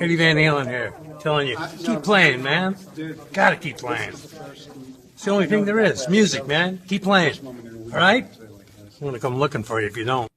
Eddie Van Halen here, telling you, keep playing, man. Gotta keep playing. It's the only thing there is. Music, man. Keep playing. All right? I'm gonna come looking for you if you don't.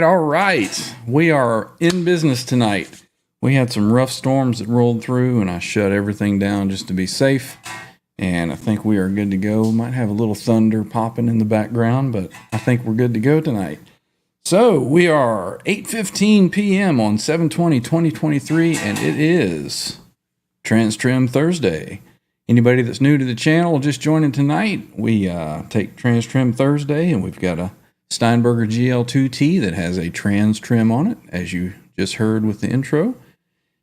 All right. We are in business tonight. We had some rough storms that rolled through, and I shut everything down just to be safe. And I think we are good to go. We might have a little thunder popping in the background, but I think we're good to go tonight. So we are 8:15 p.m. on 7/20/2023, and it is TransTrem Thursday. Anybody that's new to the channel just joining tonight, we take TransTrem Thursday, and we've got a Steinberger GL2T that has a TransTrem on it, as you just heard with the intro.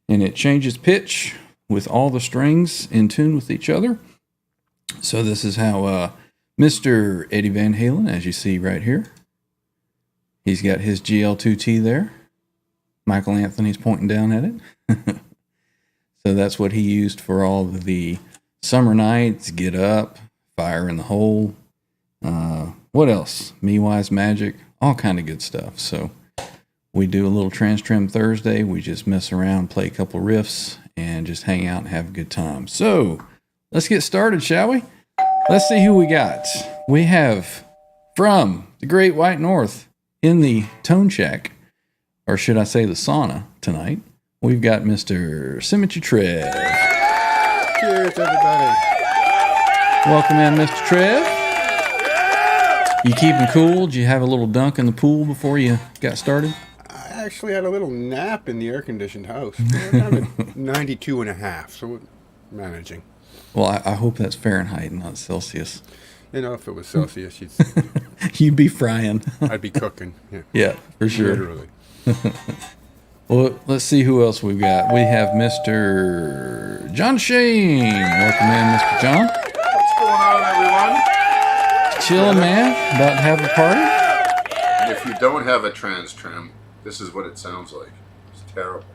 and it changes pitch with all the strings in tune with each other. So this is how Mr. Eddie Van Halen, as you see right here, he's got his GL2T there. Michael Anthony's pointing down at it. So that's what he used for all of the Summer Nights, Get Up, Fire in the Hole. What else? Me Wise Magic, all kind of good stuff. So we do a little TransTrem Thursday. We just mess around, play a couple riffs, and just hang out and have a good time. So let's get started, shall we? Let's see who we got. We have from the Great White North in the Tone Shack, or should I say the sauna tonight, we've got Mr. Symmetry Trev. Cheers, everybody. Welcome in, Mr. Trev. You keeping cool? Did you have a little dunk in the pool before you got started? I actually had a little nap in the air-conditioned house. We're down at 92 and a half, so we're managing. Well, I hope that's Fahrenheit, not Celsius. You know, if it was Celsius, You'd be frying. I'd be cooking. Yeah, Yeah, for sure. literally. Well, let's see who else we've got. We have Mr. John Shane. Welcome in, Mr. John. What's going on, everyone? Chilling, man. About to have a party. And if you don't have a TransTrem, this is what it sounds like. It's terrible.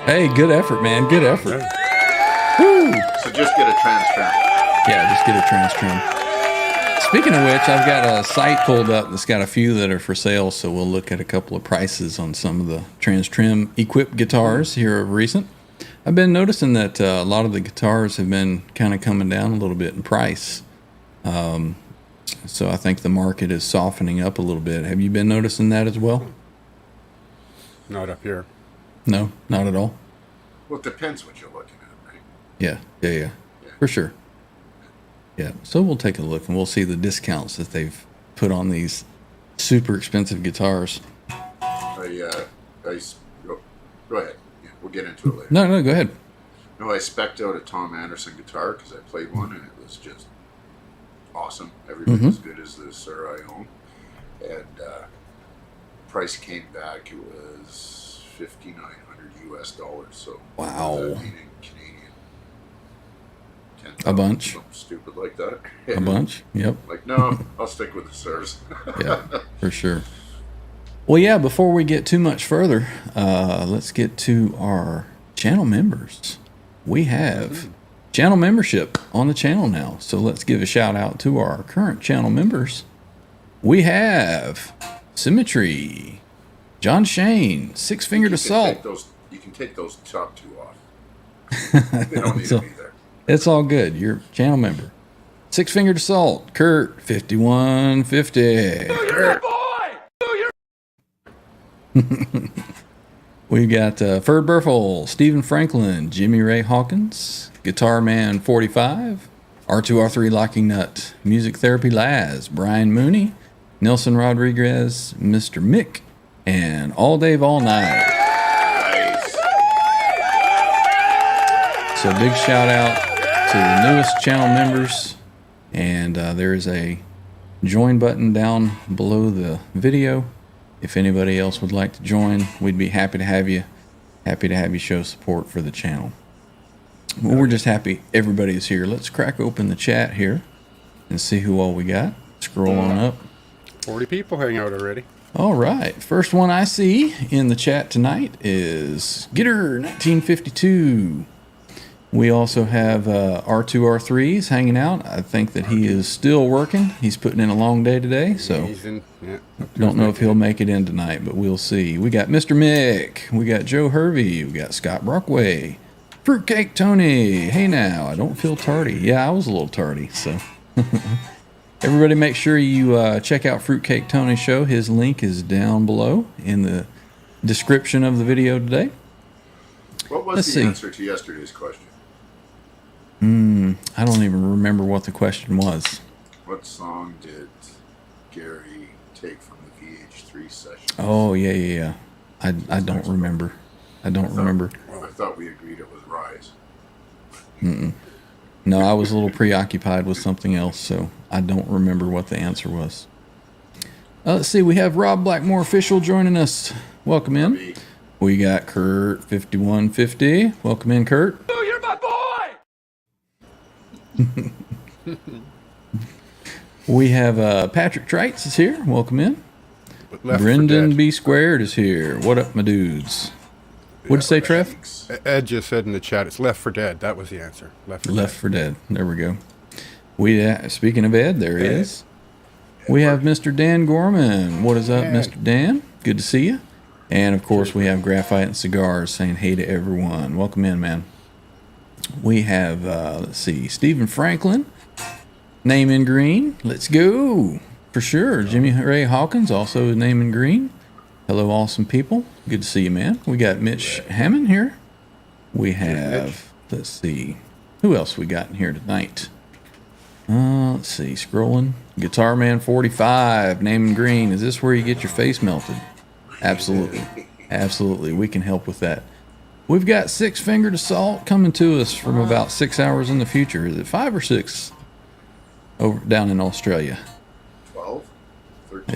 Hey, good effort, man. Good effort. Woo. So just get a TransTrem. Yeah, just get a TransTrem. Speaking of which, I've got a site pulled up that's got a few that are for sale, so we'll look at a couple of prices on some of the TransTrem equipped guitars here of recent. I've been noticing that a lot of the guitars have been kind of coming down a little bit in price. So I think the market is softening up a little bit. Have you been noticing that as well? Not up here. No, not at all. Well, it depends what you're looking at, right? Yeah, for sure. Yeah, so we'll take a look and we'll see the discounts that they've put on these super expensive guitars. Go ahead. Yeah, we'll get into it later. No, go ahead. No, I spec'd out a Tom Anderson guitar because I played one and it was just awesome. Every bit as good as the Sir I own. And price came back, it was $5,900 US. So Wow. what does that mean in Canadian? 10,000, A bunch. something stupid like that. A bunch? Yep. Like, no, I'll stick with the Sirs. Yeah, for sure. Well, yeah, before we get too much further, let's get to our channel members. We have channel membership on the channel now, so let's give a shout out to our current channel members. We have Symmetry, John Shane, Six Fingered Assault. You can take those top two off. They don't need to be there. It's all good. You're a channel member. Six Fingered Assault, Kurt, 5150. We've got Ferd Burfel, Stephen Franklin, Jimmy Ray Hawkins, Guitar Man 45, R2R3 Locking Nut, Music Therapy Laz, Brian Mooney, Nelson Rodriguez, Mr. Mick, and All Dave All Night. Nice. So big shout out to the newest channel members, and there is a join button down below the video. If anybody else would like to join, we'd be happy to have you. Happy to have you show support for the channel. Well, we're just happy everybody is here. Let's crack open the chat here and see who all we got. Scroll on up. 40 people hang out already. All right. First one I see in the chat tonight is Gitter 1952. We also have R2R3s hanging out. I think that he is still working. He's putting in a long day today, so don't know if he'll make it in tonight, but we'll see. We got Mr. Mick. We got Joe Hervey. We got Scott Brockway. Fruitcake Tony. Hey now, I don't feel tardy. Yeah, I was a little tardy, so. Everybody make sure you check out Fruitcake Tony's show. His link is down below in the description of the video today. What was the answer to yesterday's question? I don't even remember what the question was. What song did Gary take from the VH3 3 sessions. Oh, yeah. I don't remember. I thought we agreed it was Rise. No, I was a little preoccupied with something else, so I don't remember what the answer was. Let's see. We have Rob Blackmore official joining us. Welcome in. We got Kurt 5150. Welcome in, Kurt. Oh, you're my boy! We have Patrick Trites is here. Welcome in. Left Brendan for B. Squared is here. What up, my dudes? What'd you say, Trev? dead. Ed just said in the chat, it's Left for Dead. That was the answer. Left for Dead. There we go. Speaking of Ed, there he is. We have Mr. Dan Gorman. What is up, Mr. Dan? Good to see you. And, of course, we have Graphite and Cigars saying hey to everyone. Welcome in, man. We have, let's see, Stephen Franklin. Name in green. Let's go. For sure. Jimmy Ray Hawkins, also name in green. Hello, awesome people. Good to see you, man. We got Mitch Hammond here. We have, let's see, who else we got in here tonight? Let's see, scrolling. Guitar Man 45, name in green. Is this where you get your face melted? Absolutely. Absolutely. We can help with that. We've got Six Fingered Assault coming to us from about 6 hours in the future. Is it 5 or 6? Over down in Australia. 12? 13?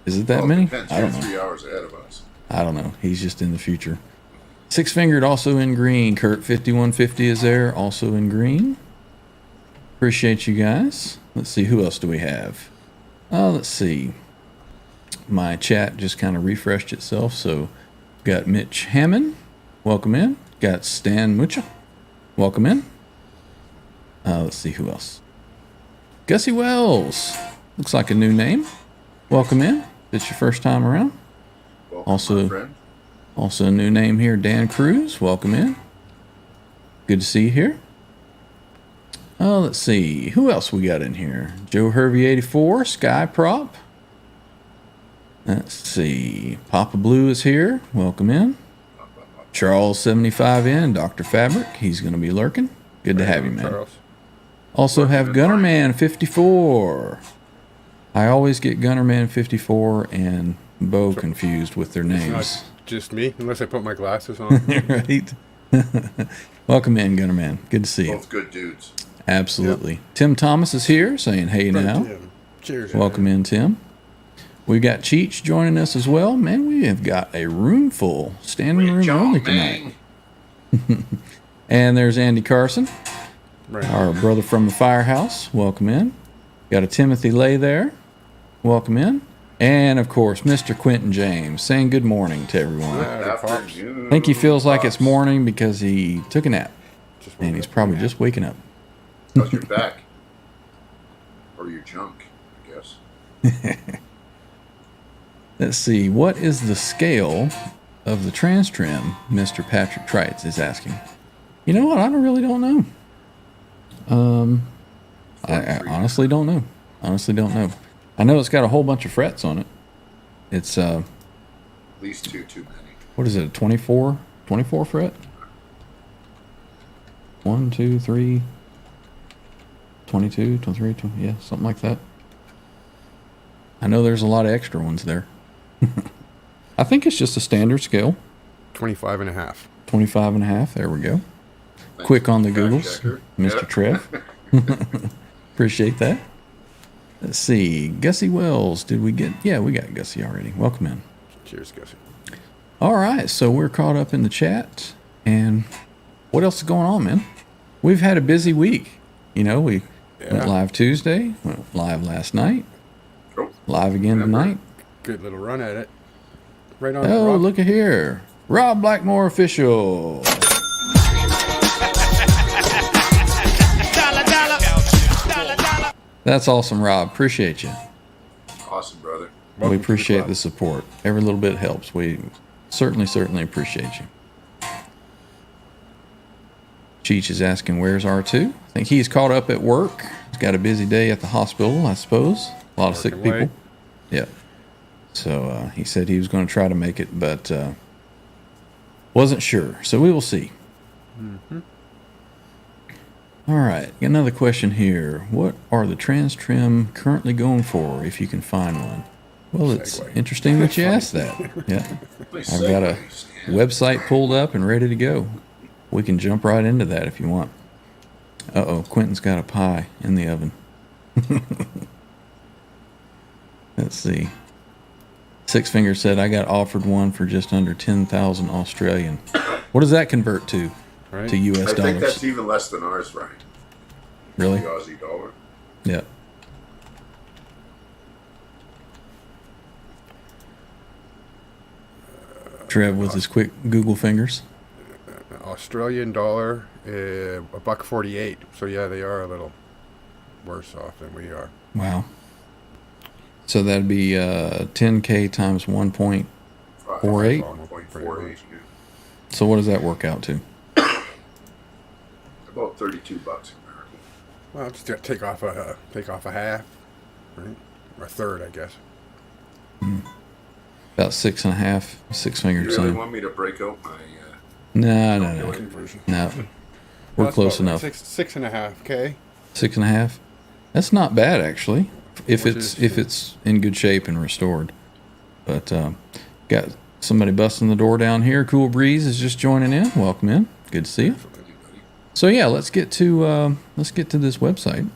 Is it that many? Depends. I don't You're know. 3 hours ahead of us. I don't know. He's just in the future. Six Fingered also in green. Kurt 5150 is there, also in green. Appreciate you guys. Let's see, who else do we have? Let's see. My chat just kind of refreshed itself, so got Mitch Hammond. Welcome in. Got Stan Mucha. Welcome in. Let's see who else. Gussie Wells. Looks like a new name. Welcome in. It's your first time around. Welcome, Also- my friend. Also a new name here, Dan Cruz. Welcome in. Good to see you here. Let's see. Who else we got in here? Joe Hervey 84, Sky Prop. Let's see. Papa Blue is here. Welcome in. Charles 75 in. Dr. Fabric. He's going to be lurking. Good to have you, man. Charles. Also have Gunnerman 54. I always get Gunnerman 54 and Bo confused with their names. Not just me, unless I put my glasses on. Right? Welcome in, Gunnerman. Good to see you. Both good dudes. Absolutely. Tim Thomas is here saying hey now. Cheers. Welcome in, Tim. We've got Cheech joining us as well. Man, we have got a room full. Standing room only tonight. And there's Andy Carson, Right. our brother from the firehouse. Welcome in. Got a Timothy Lay there. Welcome in. And, of course, Mr. Quentin James saying good morning to everyone. Afternoon. I think he feels like it's morning because he took a nap. And he's probably just waking up. How's your back? Or your junk, I guess. Let's see. What is the scale of the TransTrem? Mr. Patrick Trites is asking. You know what? I really don't know. I honestly don't know. I know it's got a whole bunch of frets on it. It's At least two too many. what is it? A 24 fret? 1, 2, 3, 22, 23, 20, yeah, something like that. I know there's a lot of extra ones there. I think it's just a standard scale. 25 and a half. 25 and a half. There we go. Thanks, Quick on the fact Googles. checker. Mr. Trev. Appreciate that. Let's see. Gussie Wells. Did we get? Yeah, we got Gussie already. Welcome in. Cheers, Gussie. All right. So we're caught up in the chat. And what else is going on, man? We've had a busy week. You know, we went live Tuesday, went live last night, Oh, live again tonight. Good little run at it. Right on. Oh, Rob. look at here. Rob Blackmore official. That's awesome, Rob. Appreciate you. awesome, brother. We Welcome to appreciate club. the support. Every little bit helps. We certainly appreciate you. Cheech is asking, where's R2? I think he's caught up at work. He's got a busy day at the hospital, I suppose. A lot of sick Working away. people. Yeah. So he said he was going to try to make it, but wasn't sure. So we will see. All right. Another question here. What are the TransTrem currently going for, if you can find one? Well, it's Segue. interesting that you asked that. Yeah. Nice I've got a segue, Stan. website pulled up and ready to go. We can jump right into that if you want. Uh-oh, Quentin's got a pie in the oven. Let's see. Six Finger said, I got offered one for just under 10,000 Australian. What does that convert to? Right. To US I think dollars? that's even less than ours, Ryan. Really? The Aussie dollar. Yeah. Trev with his quick Google fingers. Australian dollar, $1.48. So yeah, they are a little worse off than we are. Wow. So that'd be 10K times 1.48. 1.48. Yeah. So what does that work out to? About $32 American. Well, just take off a half, right? Or a third, I guess. About 6.5. Six Finger You really saying. want me to break out my No. Conversion. No. We're That's close about right. enough. 6.5K. 6.5. That's not bad actually, if Which it's is- in good shape and restored. But got somebody busting the door down here. Cool Breeze is just joining in. Welcome in. Good to see you. So yeah, let's get to this website.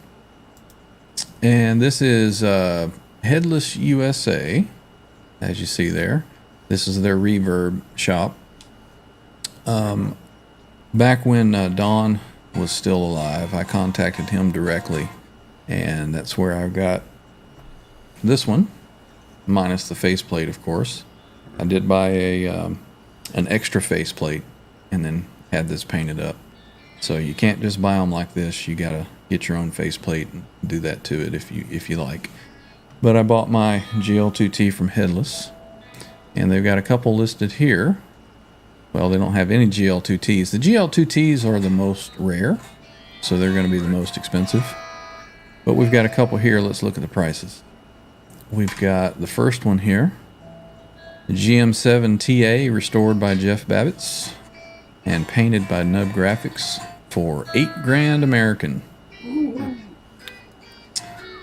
And this is Headless USA, as you see there. This is their reverb shop. Back when Don was still alive, I contacted him directly, and that's where I got this one, minus the faceplate, of course. I did buy an extra faceplate, and then had this painted up. So you can't just buy them like this. You gotta get your own faceplate and do that to it if you like. But I bought my GL2T from Headless, and they've got a couple listed here. Well, they don't have any GL2Ts. The GL2Ts are the most rare, so they're going to be the most expensive. But we've got a couple here. Let's look at the prices. We've got the first one here, the GM7TA, restored by Jeff Babbitts and painted by Nub Graphics for $8,000 American.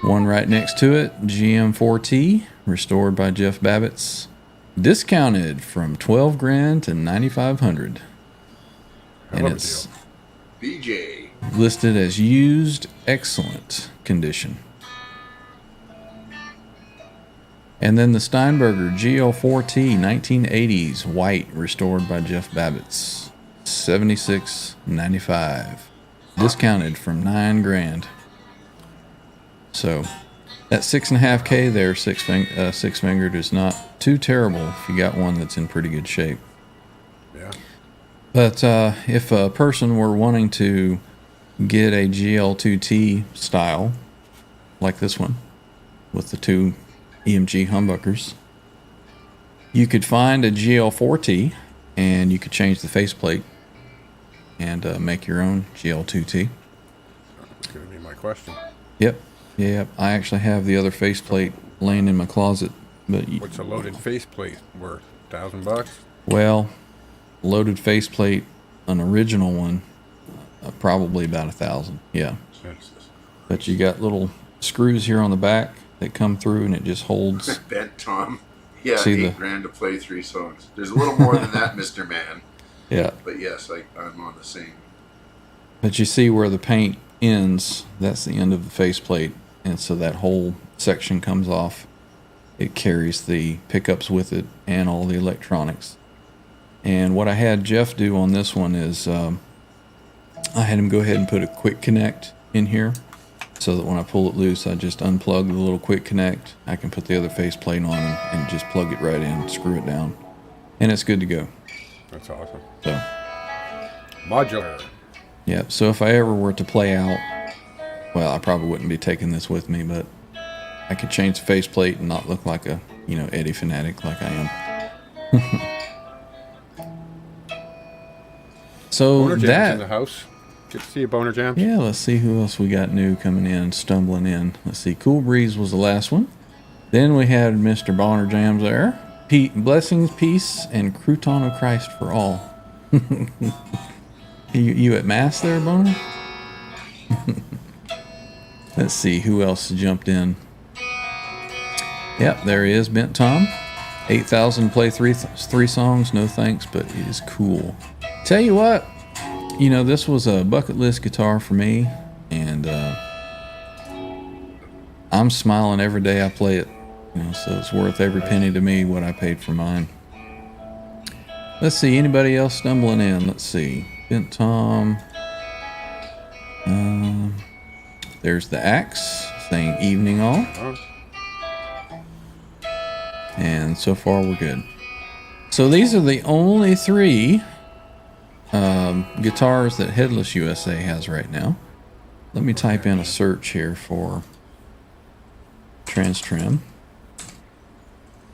One right next to it, GM4T, restored by Jeff Babbitts, discounted from $12,000 to $9,500, and Hell of a it's BJ. listed as used, excellent condition. And then the Steinberger GL4T 1980s white, restored by Jeff Babbitts, $76.95, discounted from $9,000. So that 6.5K there, Six Fingered, is not too terrible if you got one that's in pretty good shape. Yeah. But if a person were wanting to get a GL2T style, like this one, with the two EMG humbuckers, you could find a GL4T, and you could change the faceplate and make your own GL2T. That's going to be my question. Yep. I actually have the other faceplate laying in my closet, but What's a loaded faceplate worth? $1,000? well, loaded faceplate, an original one, probably about 1,000. Yeah. But you got little screws here on the back that come through, and it just holds. Bent Tom. Yeah, See the- $8,000 to play 3 songs. There's a little more than that, Mr. Man. Yeah. But yes, I'm on the same. But you see where the paint ends, that's the end of the faceplate, and so that whole section comes off. It carries the pickups with it and all the electronics. And what I had Jeff do on this one is I had him go ahead and put a quick connect in here, so that when I pull it loose, I just unplug the little quick connect. I can put the other faceplate on and just plug it right in, screw it down, and it's good to go. That's awesome. So Modular. yeah, so if I ever were to play out, well, I probably wouldn't be taking this with me, but I could change the faceplate and not look like a, Eddie fanatic like I am. So Boner Jam's in the that, house. Good to see you, Boner Jam. yeah, let's see who else we got new coming in, stumbling in. Let's see, Cool Breeze was the last one. Then we had Mr. Bonner Jams there. Blessings, peace, and crouton of Christ for all. You at Mass there, Boner? Let's see who else jumped in. Yep, there he is, Bent Tom. 8,000 play three songs. No thanks, but it is cool. Tell you what, you know, this was a bucket list guitar for me, and I'm smiling every day I play it. You know, so it's worth every penny to me what I paid for mine. Let's see, anybody else stumbling in? Let's see. Bent Tom. There's the Axe saying evening all. And so far we're good. So these are the only 3 guitars that Headless USA has right now. Let me type in a search here for TransTrem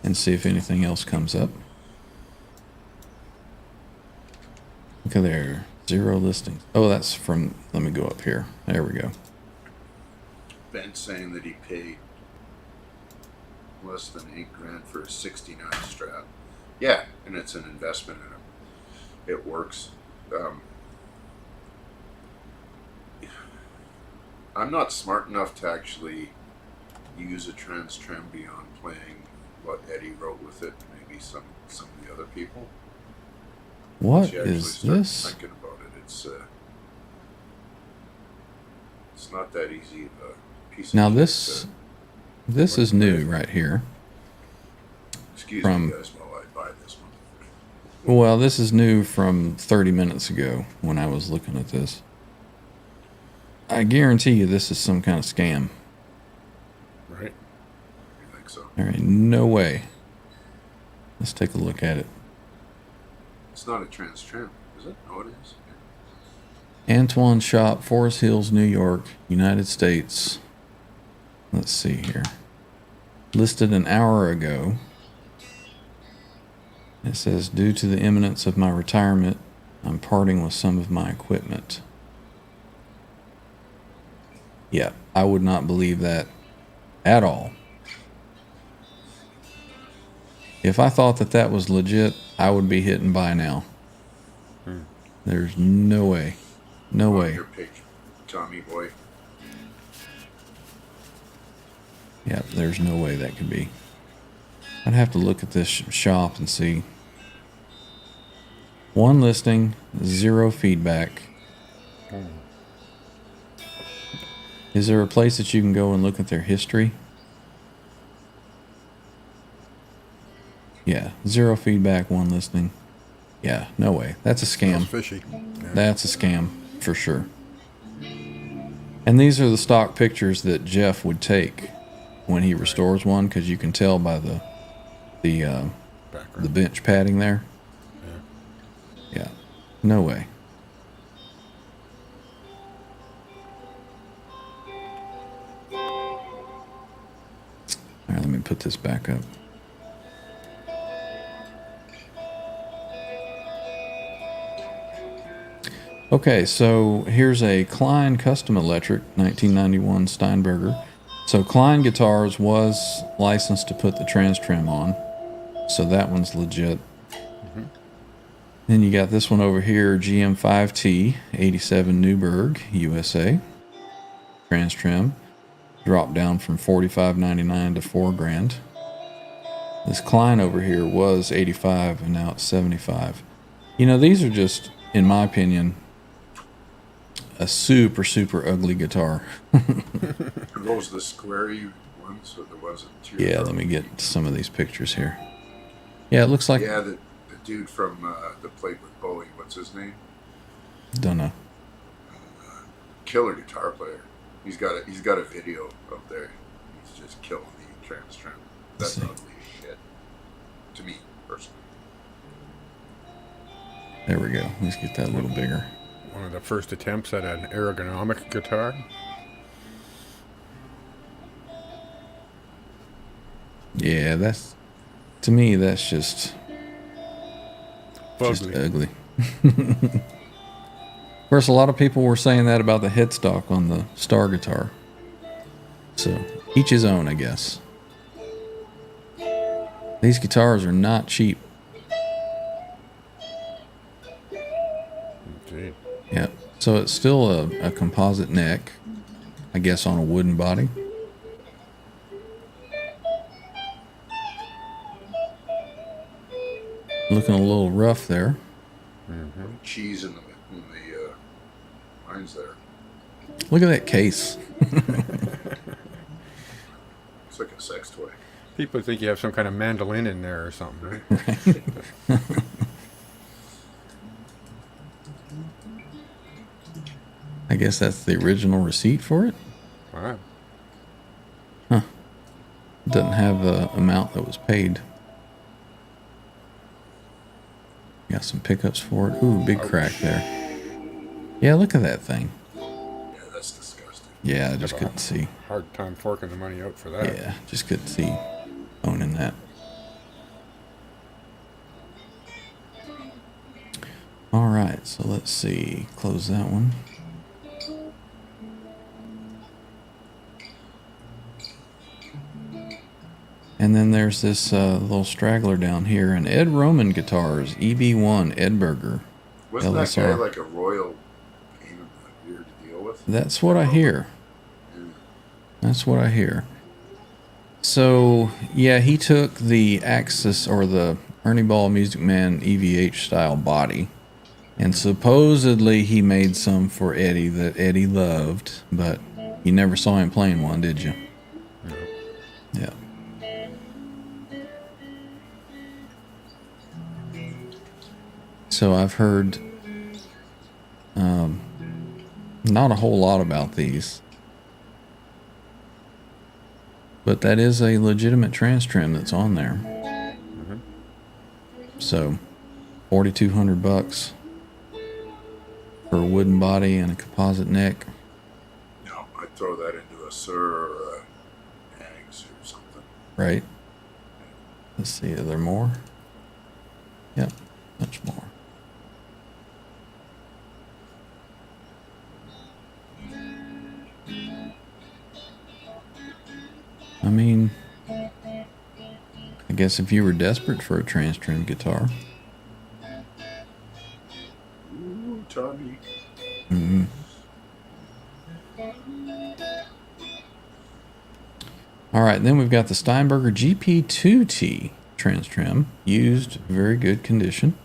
and see if anything else comes up. Look at there, 0 listings. Oh, that's from, let me go up here. There we go. Ben saying that he paid less than $8,000 for a '69 Strat. Yeah, and it's an investment in it. It works. I'm not smart enough to actually use a TransTrem beyond playing what Eddie wrote with it, and maybe some of the other people. What You actually is start this? thinking about it. It's not that easy of a piece of Now kit this is new right here. excuse from- me guys while I buy this one. Well, this is new from 30 minutes ago when I was looking at this. I guarantee you this is some kind of scam. Right. You think so? There ain't no way. Let's take a look at it. It's not a TransTrem, is it? Oh, it is. Antoine Shop, Forest Hills, New York, United States. Let's see here. Listed an hour ago. It says, due to the imminence of my retirement, I'm parting with some of my equipment. Yeah, I would not believe that at all. If I thought that that was legit, I would be hitting buy now. There's no way. No On way. your page, Tommy boy. Yeah, there's no way that could be. I'd have to look at this shop and see. 1 listing, 0 feedback. Is there a place that you can go and look at their history? Yeah, 0 feedback, 1 listing. Yeah, no way. That's a scam. Smells fishy. Yeah. That's a scam for sure. And these are the stock pictures that Jeff would take when he restores one, because you can tell by the Background. bench padding there. Yeah, no way. All right, let me put this back up. Okay, so here's a Klein Custom Electric 1991 Steinberger. So Klein Guitars was licensed to put the TransTrem on, so that one's legit. Then you got this one over here, GM5T 87 Newburgh, USA. TransTrem dropped down from $45.99 to $4,000. This Klein over here was $85 and now it's $75. You know, these are just, in my opinion, a super, super ugly guitar. Are those the squarey ones, or the ones that tear Yeah, up? let me get some of these pictures here. Yeah, it looks like, Yeah, the dude from that played with Bowie, what's his name? don't know. Killer guitar player. He's got a video up there. He's just killing the TransTrem. That's See. ugly as shit. To me, personally. There we go. Let's get that a little bigger. One of the first attempts at an ergonomic guitar. Yeah, that's, to me, that's just Ugly. ugly. Of course, a lot of people were saying that about the headstock on the Star guitar. So, each his own, I guess. These guitars are not cheap. Indeed. Yeah. So it's still a composite neck, I guess, on a wooden body. looking a little rough there. Cheese in the lines there. Look at that case. It's like a sex toy. People think you have some kind of mandolin in there or something, right? I guess that's the original receipt for it. Wow. Doesn't have the amount that was paid. Got some pickups for it. Ooh, big crack there. Yeah, look at that thing. Yeah, that's disgusting. Yeah, I just couldn't see. Hard time forking the money out for that. Yeah, just couldn't see owning that. All right, so let's see. Close that one. And then there's this little straggler down here, an Ed Roman Guitars, EB1 Edberger. Wasn't that guy LSR. like a royal pain in the ear to deal with? That's what I hear. That's what I hear. So, yeah, he took the Axis or the Ernie Ball Music Man EVH style body, and supposedly he made some for Eddie that Eddie loved, but you never saw him playing one, did you? No. Yeah. So I've heard not a whole lot about these, but that is a legitimate TransTrem that's on there. So, $4,200 for a wooden body and a composite neck. No, I'd throw that into a Sir or a Hags or something. Right. Let's see, are there more? Yep, much more. I mean, I guess if you were desperate for a TransTrem guitar. Ooh, Tommy. All right, then we've got the Steinberger GP2T TransTrem, used, very good condition.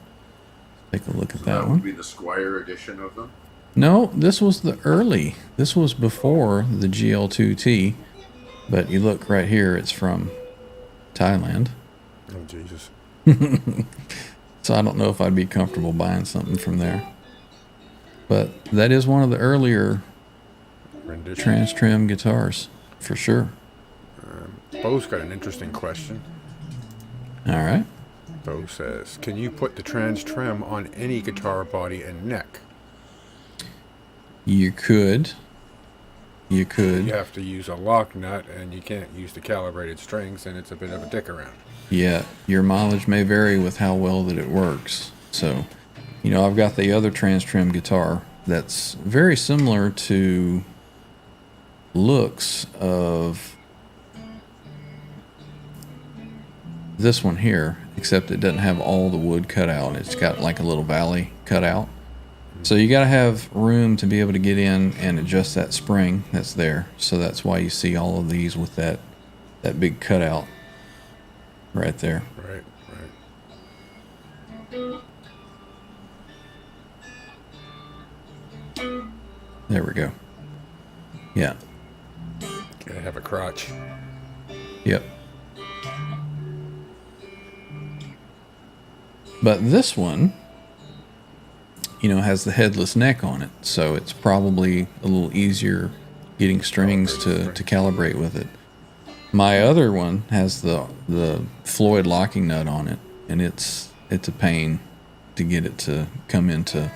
Take a look at that That would one. be the Squire edition of them. No, this was the early. This was before the GL2T, but you look right here, it's from Thailand. Oh, Jesus. So I don't know if I'd be comfortable buying something from there. But that is one of the earlier Rendition. TransTrem guitars, for sure. Bo's got an interesting question. All right. Bo says, can you put the TransTrem on any guitar body and neck? You could. You could. You have to use a lock nut, and you can't use the calibrated strings, and it's a bit of a dick around. Yeah, your mileage may vary with how well that it works. So, you know, I've got the other TransTrem guitar that's very similar to looks of this one here, except it doesn't have all the wood cut out. It's got like a little valley cut out. So you got to have room to be able to get in and adjust that spring that's there. So that's why you see all of these with that big cutout right there. Right, right. There we go. Yeah. Gotta have a crotch. Yep. But this one, you know, has the headless neck on it, so it's probably a little easier getting strings to calibrate with it. My other one has the Floyd locking nut on it, and it's a pain to get it to come into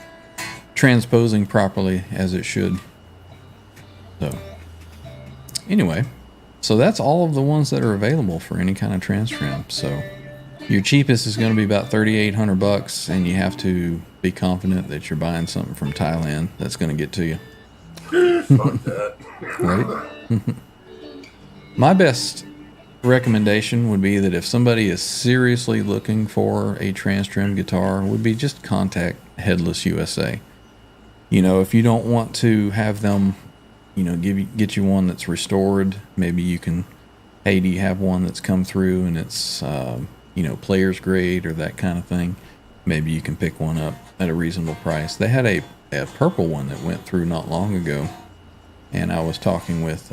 transposing properly as it should. So anyway, so that's all of the ones that are available for any kind of TransTrem. So your cheapest is going to be about $3,800, and you have to be confident that you're buying something from Thailand that's going to get to you. Fuck that. Right? My best recommendation would be that if somebody is seriously looking for a TransTrem guitar, would be just contact Headless USA. You know, if you don't want to have them, you know, get you one that's restored, maybe you can, hey, do you have one that's come through and it's player's grade or that kind of thing, maybe you can pick one up at a reasonable price. They had a purple one that went through not long ago, and I was talking with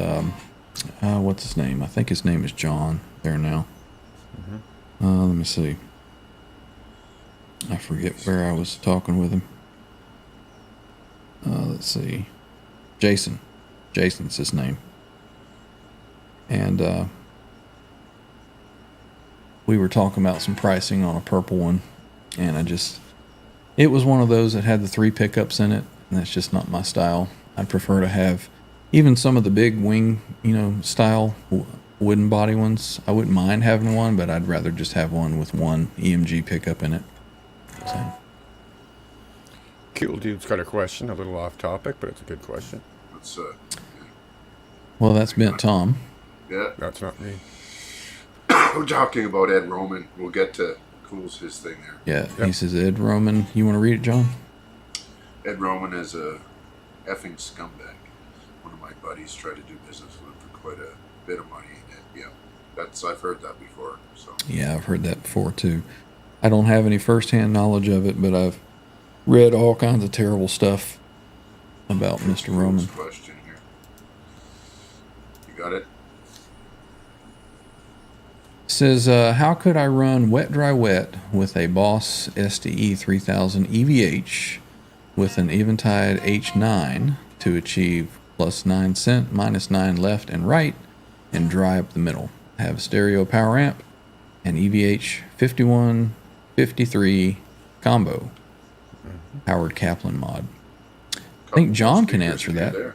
what's his name? I think his name is John there now. Let me see. I forget where I was talking with him. Let's see. Jason. Jason's his name. And we were talking about some pricing on a purple one, and it was one of those that had the 3 pickups in it, and that's just not my style. I'd prefer to have even some of the big wing, style wooden body ones. I wouldn't mind having one, but I'd rather just have one with one EMG pickup in it. So. Cool Dude's got a question, a little off topic, but it's a good question. It's, Well, that's Bent Tom. yeah. That's not me. We're talking about Ed Roman. We'll get to Cool's his thing there. Yeah, Yep. He says, Ed Roman, you want to read it, John? Ed Roman is a effing scumbag. One of my buddies tried to do business with him for quite a bit of money. And I've heard that before. So Yeah, I've heard that before, too. I don't have any firsthand knowledge of it, but I've read all kinds of terrible stuff about Mr. Roman. Question here. You got it? Says, how could I run wet, dry, wet with a Boss STE 3000 EVH with an Eventide H9 to achieve plus 9 cent, minus 9 left and right, and dry up the middle? Have a stereo power amp and EVH 5153 combo. Howard Kaplan mod. I think John can answer that. A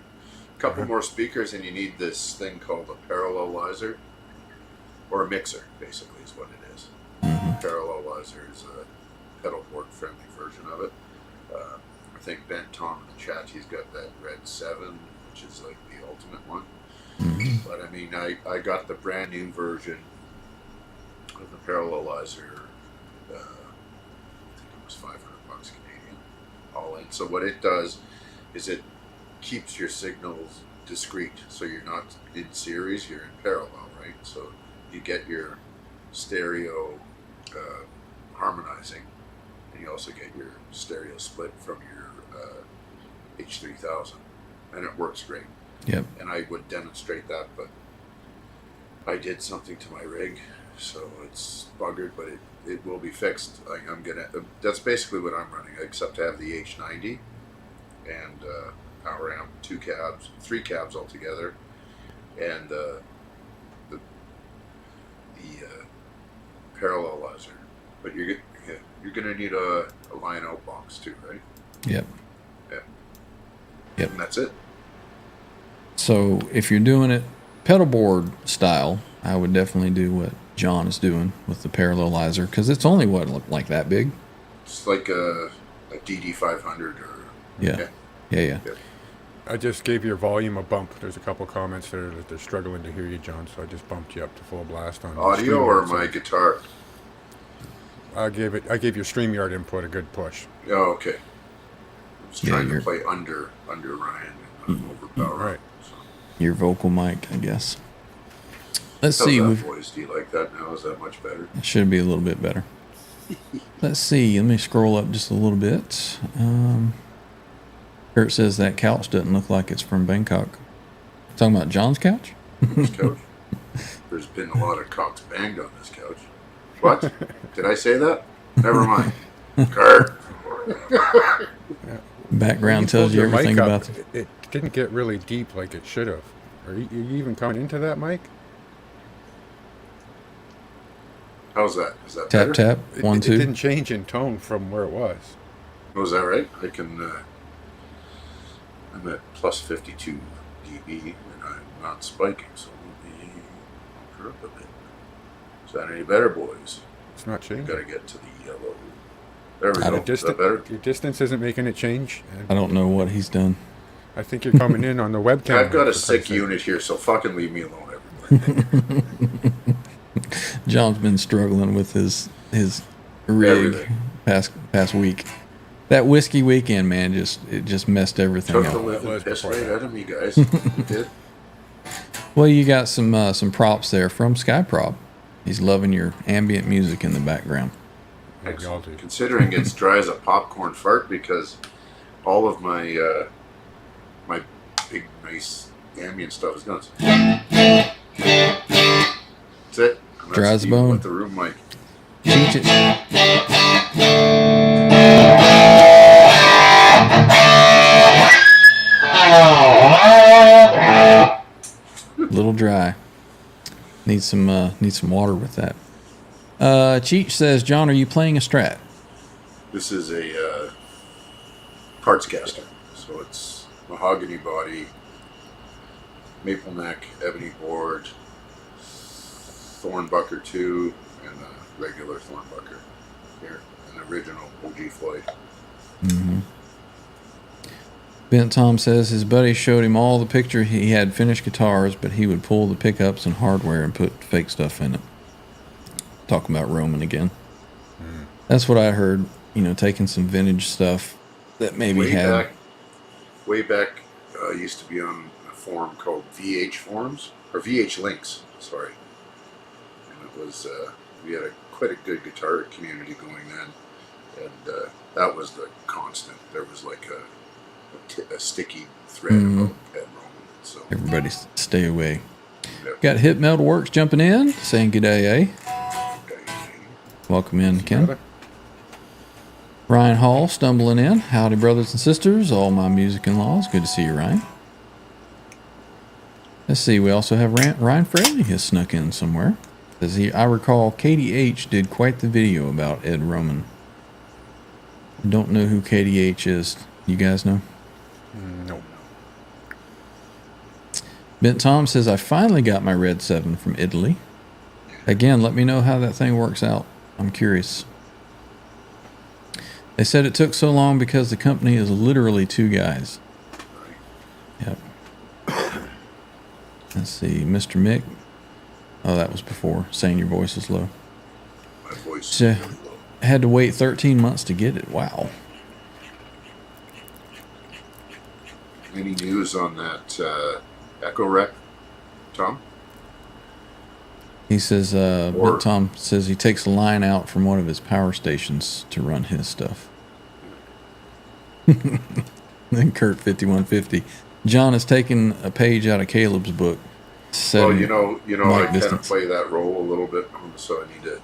couple more speakers, and you need this thing called a parallelizer. Or a mixer, basically, is what it is. Parallelizer is a pedal board friendly version of it. I think Ben Tom in the chat, he's got that Red 7, which is like the ultimate one. But I mean, I got the brand new version of the parallelizer. I think it was $500 Canadian, all in. So what it does is it keeps your signals discrete, so you're not in series, you're in parallel, right? So you get your stereo harmonizing, and you also get your stereo split from your H3000, and it works great. Yep. And I would demonstrate that, but I did something to my rig, so it's buggered, but it will be fixed. I'm gonna. That's basically what I'm running, except to have the H90 and power amp, 2 cabs, 3 cabs altogether, and the parallelizer. But you're gonna need a line out box too, right? Yep. Yeah. Yep. And that's it. So if you're doing it pedal board style, I would definitely do what John is doing with the parallelizer, because it's only like that big. It's like a DD500 or Yeah. Yeah. I just gave your volume a bump. There's a couple comments there that they're struggling to hear you, John, so I just bumped you up to full blast on audio or StreamYard. my guitar. I gave your StreamYard input a good push. Oh, okay. I was Yeah, trying to you're- play under Ryan and not overpower. Right. So. Your vocal mic, I guess. Let's How's see. that We've voice? Do you like that now? Is that much better? It should be a little bit better. Let's see. Let me scroll up just a little bit. Kurt says that couch doesn't look like it's from Bangkok. Talking about John's couch? This couch. There's been a lot of cocks banged on this couch. What? Did I say that? Never mind. Kurt. Background tells pulled you your mic everything up. about It didn't get really deep like it should have. Are you even coming into that mic? How's that? Is that tap, better? tap, It, 1, it 2. didn't change in tone from where it was. Oh, is that right? I can. I'm at plus 52 dB, and I'm not spiking, so let me bump her up a bit. Is that any better, boys? It's not changing. Got to get to the yellow. There we I go. don't- Is that better? Your distance isn't making it change. And I don't know what he's done. I think you're coming in on the webcam. I've got a for sick Christ's sake. unit here, so fucking leave me alone, everybody. John's been struggling with his rig Everything. past week. That whiskey weekend, man, just messed everything Took the up. living was piss before right that. out of me, guys. You did. Well, you got some props there from Skyprop. He's loving your ambient music in the background. Excellent. Considering it's dry as a popcorn fart, because all of my my big nice ambient stuff is done. That's it. And Dry as a even bone. with the room mic. Cheech it. Little dry. Need some water with that. Cheech says, John, are you playing a Strat? This is a parts caster, so it's mahogany body, maple neck, ebony board, thornbucker 2, and a regular thornbucker. Here, an original OG Floyd. Mm-hmm. Bent Tom says his buddy showed him all the picture he had finished guitars, but he would pull the pickups and hardware and put fake stuff in it. Talking about Roman again. That's what I heard, taking some vintage stuff that maybe Way back, used to be on a forum called VH Forums, or VH Links, sorry. And it was, we had quite a good guitar community going then, and that was the constant. There was like a sticky thread about Ed Roman. So everybody stay away. Yep. Got Hip Metal Works jumping in, saying good day, Welcome in, Ken. Ryan Hall stumbling in. Howdy, brothers and sisters, all my music in-laws. Good to see you, Ryan. Let's see, we also have Ryan Fraley has snuck in somewhere. I recall KDH did quite the video about Ed Roman. Don't know who KDH is. You guys know? No. Bent Tom says, I finally got my Red 7 from Italy. Again, let me know how that thing works out. I'm curious. They said it took so long because the company is literally 2 guys. Yep. Let's see, Mr. Mick. Oh, that was before, saying your voice is low. my voice So, is really low. had to wait 13 months to get it. Wow. Any news on that Echo Rec, Tom? He says, Or- but Tom says he takes a line out from one of his power stations to run his stuff. Then Kurt 5150. John has taken a page out of Caleb's book. Well, you know, I kind of distance. play that role a little bit, so I need to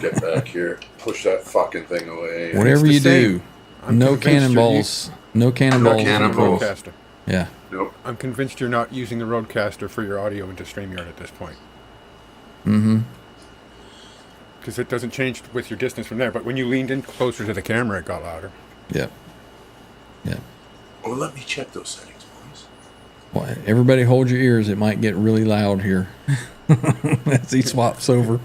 get back here, push that fucking thing away. Whatever the you same. do, I'm no convinced you're cannonballs. No cannonballs. No cannonballs. Roadcaster. Yeah. Nope. I'm convinced you're not using the Roadcaster for your audio into StreamYard at this point. Mm-hmm. Because it doesn't change with your distance from there. But when you leaned in closer to the camera, it got louder. Yep. Yep. Oh, let me check those settings, boys. Well, everybody hold your ears. It might get really loud here as he swaps over.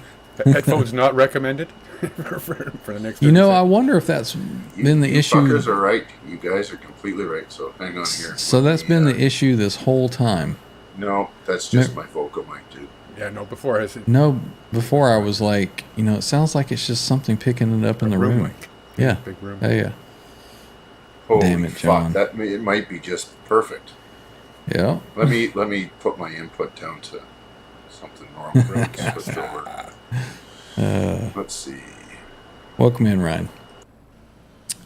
Headphones not recommended for the next. You know, 30 I seconds. wonder if that's been the you issue. fuckers are right. You guys are completely right. So hang on here. So that's been the issue this whole time. No, that's just my vocal mic, dude. Yeah, no. Before I said No, before I was like, it sounds like it's just something picking it up in the room. mic. Yeah. Big room. Oh, yeah. Holy Damn it, John. fuck! It might be just perfect. Yeah. Let me put my input down to something normal. Switch over. Let's see. Welcome in, Ryan.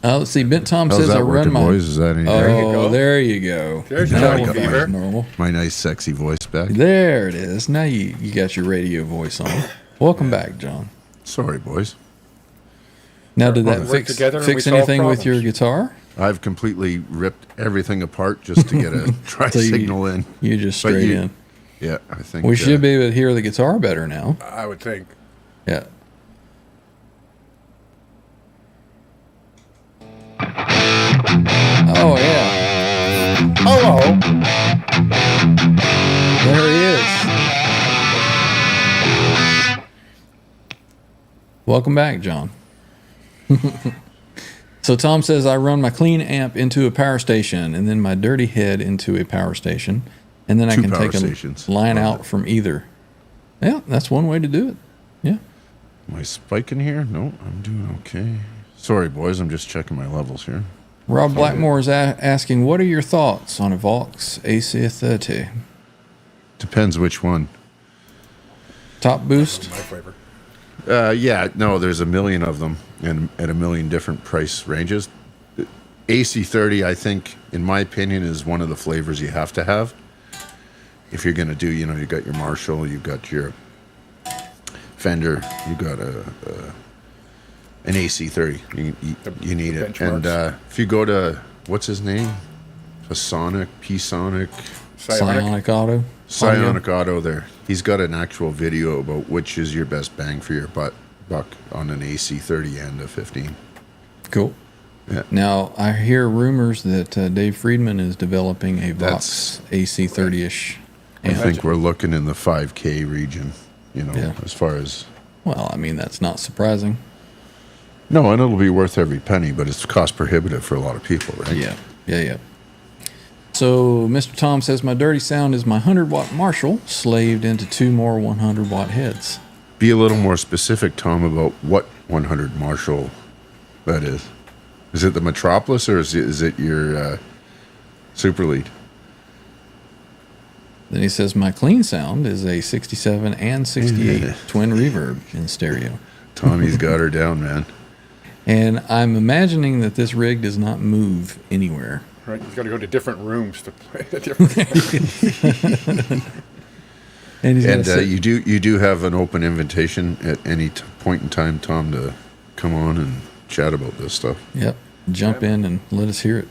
Let's see. Bent Tom How's says that I run working, my. boys? Is that any There you Oh, go. there you go. There's Now your I double got fever. normal. my nice, sexy voice back? There it is. Now you got your radio voice on. Welcome back, John. Sorry, boys. Now, did that Work fix together and we solve anything with your problems. guitar? I've completely ripped everything apart just to get a tri So you- signal in. You just But straight you- in. Yeah, I think We should be able to hear the guitar better now. I would think. Yeah. Oh, yeah. Hello. There he is. Welcome back, John. So Tom says I run my clean amp into a power station and then my dirty head into a power station, and then I Two can power take a stations. line Love out it. from either. Yeah, that's one way to do it. Yeah. Am I spiking here? No, I'm doing okay. Sorry, boys. I'm just checking my levels here. Rob Blackmore is asking, what are your thoughts on a Vox AC30? Depends which one. Top boost. My flavor. Yeah, no, there's a million of them and at a million different price ranges. AC30, I think, in my opinion, is one of the flavors you have to have. If you're going to do, you know, you got your Marshall, you've got your Fender, you got an AC30. You need it. And if you go to, what's his name? P-Sonic. Psionic Auto. Psionic Auto there. He's got an actual video about which is your best bang for your buck on an AC30 and a 15. Cool. Yeah. Now, I hear rumors that Dave Friedman is developing a Vox AC30-ish. I think we're looking in the 5K region, you know, Yeah. as far as... Well, I mean, that's not surprising. No, and it'll be worth every penny, but it's cost prohibitive for a lot of people, right? Yeah. So, Mr. Tom says, my dirty sound is my 100-watt Marshall slaved into 2 more 100-watt heads. Be a little more specific, Tom, about what 100 Marshall that is. Is it the Metropolis or is it your Super Lead? Then he says, my clean sound is a 67 and 68 twin reverb in stereo. Tommy's got her down, man. And I'm imagining that this rig does not move anywhere. Right, you've got to go to different rooms to play the different. And he's And gonna say, you do have an open invitation at any point in time, Tom, to come on and chat about this stuff. Yep. Jump in and let us hear it.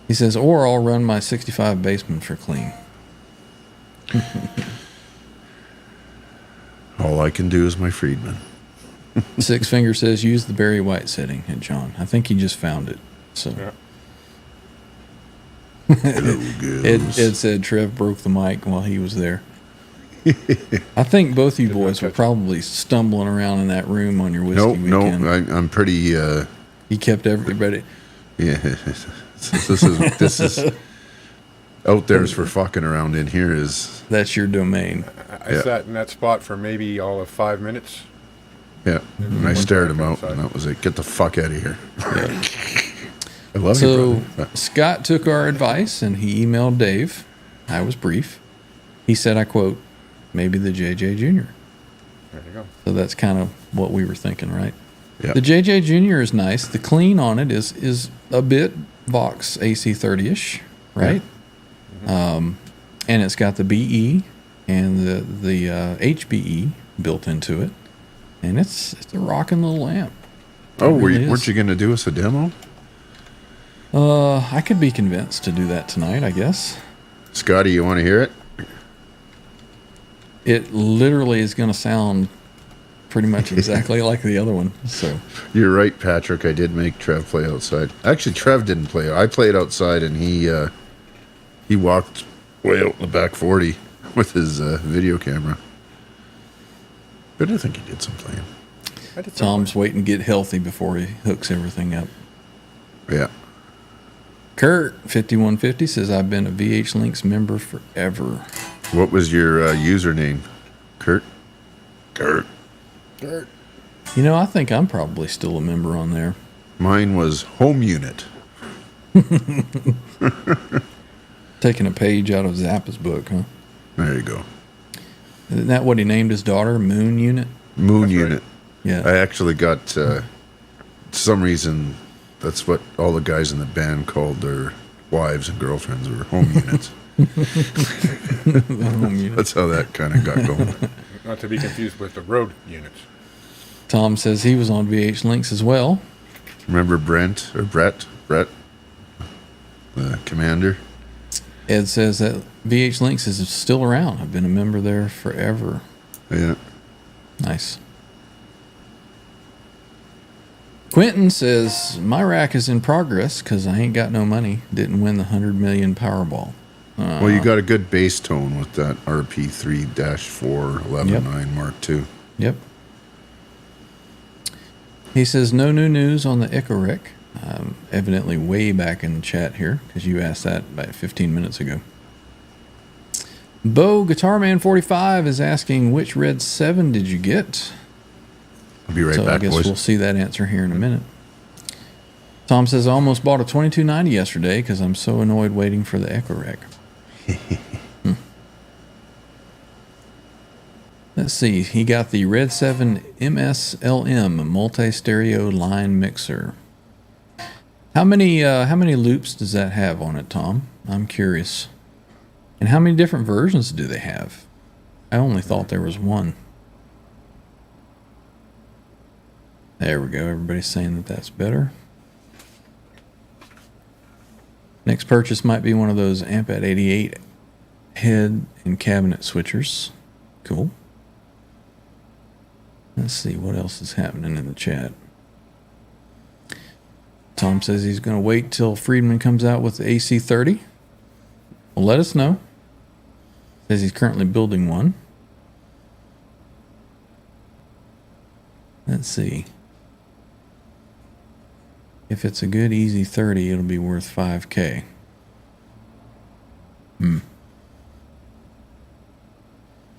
He says, or I'll run my 65 basement for clean. All I can do is my Friedman. Six Finger says, use the Barry White setting at John. I think he just found it. So Yeah. Ed said Trev broke the mic while he was there. I think both you boys were probably stumbling around in that room on your whiskey weekend. I'm pretty... He kept everybody... Yeah, this is out there's for fucking around. In here is That's your domain. I sat in that spot for maybe all of 5 minutes. yeah. And I stared him out, and that was it. Get the fuck out of here. I love So you, brother. Scott took our advice and he emailed Dave. I was brief. He said, I quote, maybe the JJ Jr. There you go. So that's kind of what we were thinking, right? Yeah. The JJ Jr. is nice. The clean on it is a bit Vox AC30-ish, right? And it's got the BE and the HBE built into it, and it's a rocking little amp. Oh, really weren't is. you going to do us a demo? I could be convinced to do that tonight, I guess. Scotty, you want to hear it? It literally is going to sound pretty much exactly like the other one. So You're right, Patrick. I did make Trev play outside. Actually, Trev didn't play. I played outside, and he walked way out in the back 40 with his video camera. But I think he did some playing. I did some Tom's waiting to get healthy before he hooks everything up. Yeah. Kurt 5150 says, I've been a VH Links member forever. What was your username, Kurt? Kurt. Dirt. You know, I think I'm probably still a member on there. Mine was Home Unit. Taking a page out of Zappa's book, huh? There you go. Isn't that what he named his daughter? Moon Unit? Moon That's right. Unit. Yeah. I actually got, some reason, that's what all the guys in the band called their wives and girlfriends were home units. Home Unit. That's how that kind of got going. Not to be confused with the road units. Tom says he was on VH Links as well. Remember Brett, the commander? Ed says that VH Links is still around. I've been a member there forever. Yeah. Nice. Quentin says, my rack is in progress because I ain't got no money. Didn't win the 100 million Powerball. Well, you got a good bass tone with that RP3-4 11.9 Mark II. Yep. He says, no new news on the Icarec. Evidently way back in the chat here because you asked that about 15 minutes ago. Bo Guitarman 45 is asking, which Red 7 did you get? I'll be right So I back, guess boys. we'll see that answer here in a minute. Tom says, I almost bought a 2290 yesterday because I'm so annoyed waiting for the Echo Rec. Let's see. He got the Red 7 MSLM multi-stereo line mixer. How many loops does that have on it, Tom? I'm curious. And how many different versions do they have? I only thought there was one. There we go. Everybody's saying that that's better. Next purchase might be one of those Amp at 88 head and cabinet switchers. Cool. Let's see what else is happening in the chat. Tom says he's going to wait till Friedman comes out with the AC30. Well, let us know. Says he's currently building one. Let's see. If it's a good easy 30, it'll be worth $5K.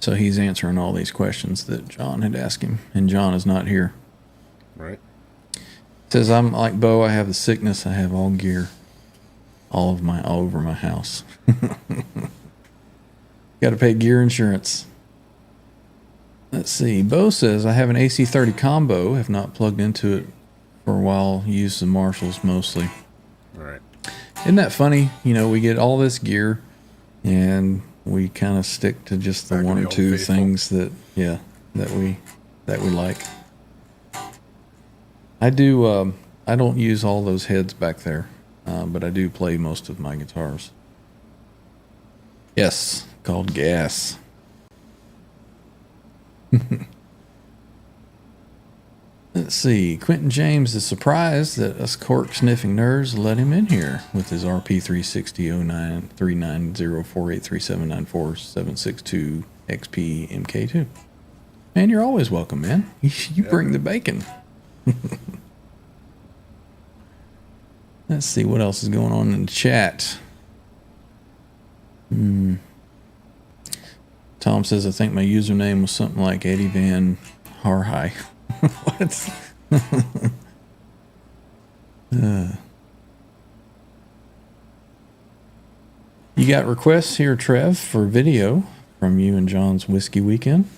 So he's answering all these questions that John had asked him, and John is not here. Right. Says, I'm like Bo, I have the sickness, I have all gear, all over my house. Got to pay gear insurance. Let's see. Bo says, I have an AC30 combo, have not plugged into it for a while, use the Marshalls mostly. All right. Isn't that funny? You know, we get all this gear and we kind of stick to just the Back to one the or old two faithful. things that we like. I do, I don't use all those heads back there, but I do play most of my guitars. Yes, called gas. Let's see. Quentin James is surprised that us cork-sniffing nerds let him in here with his RP36009390483794762XP MK2. Man, you're always welcome, man. You bring the bacon. Let's see what else is going on in the chat. Tom says, I think my username was something like Eddie Van Harhigh. What? You got requests here, Trev, for video from you and John's Whiskey Weekend?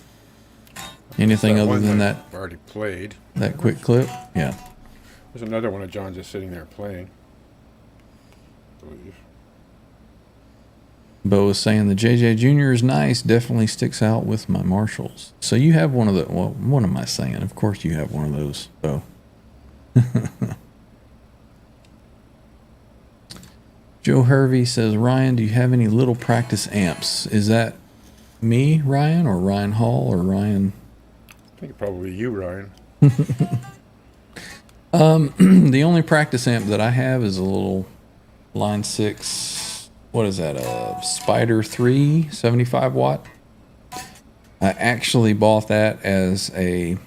Anything other than that? I've already played. That quick clip? Yeah. There's another one of John just sitting there playing. I believe. Bo is saying the JJ Jr. is nice, definitely sticks out with my Marshalls. So you have one of the, well, what am I saying? Of course you have one of those, Bo. Joe Hervey says, Ryan, do you have any little practice amps? Is that me, Ryan, or Ryan Hall, or Ryan? I think probably you, Ryan. The only practice amp that I have is a little Line 6, what is that, a Spider 3, 75 watt. I actually bought that as a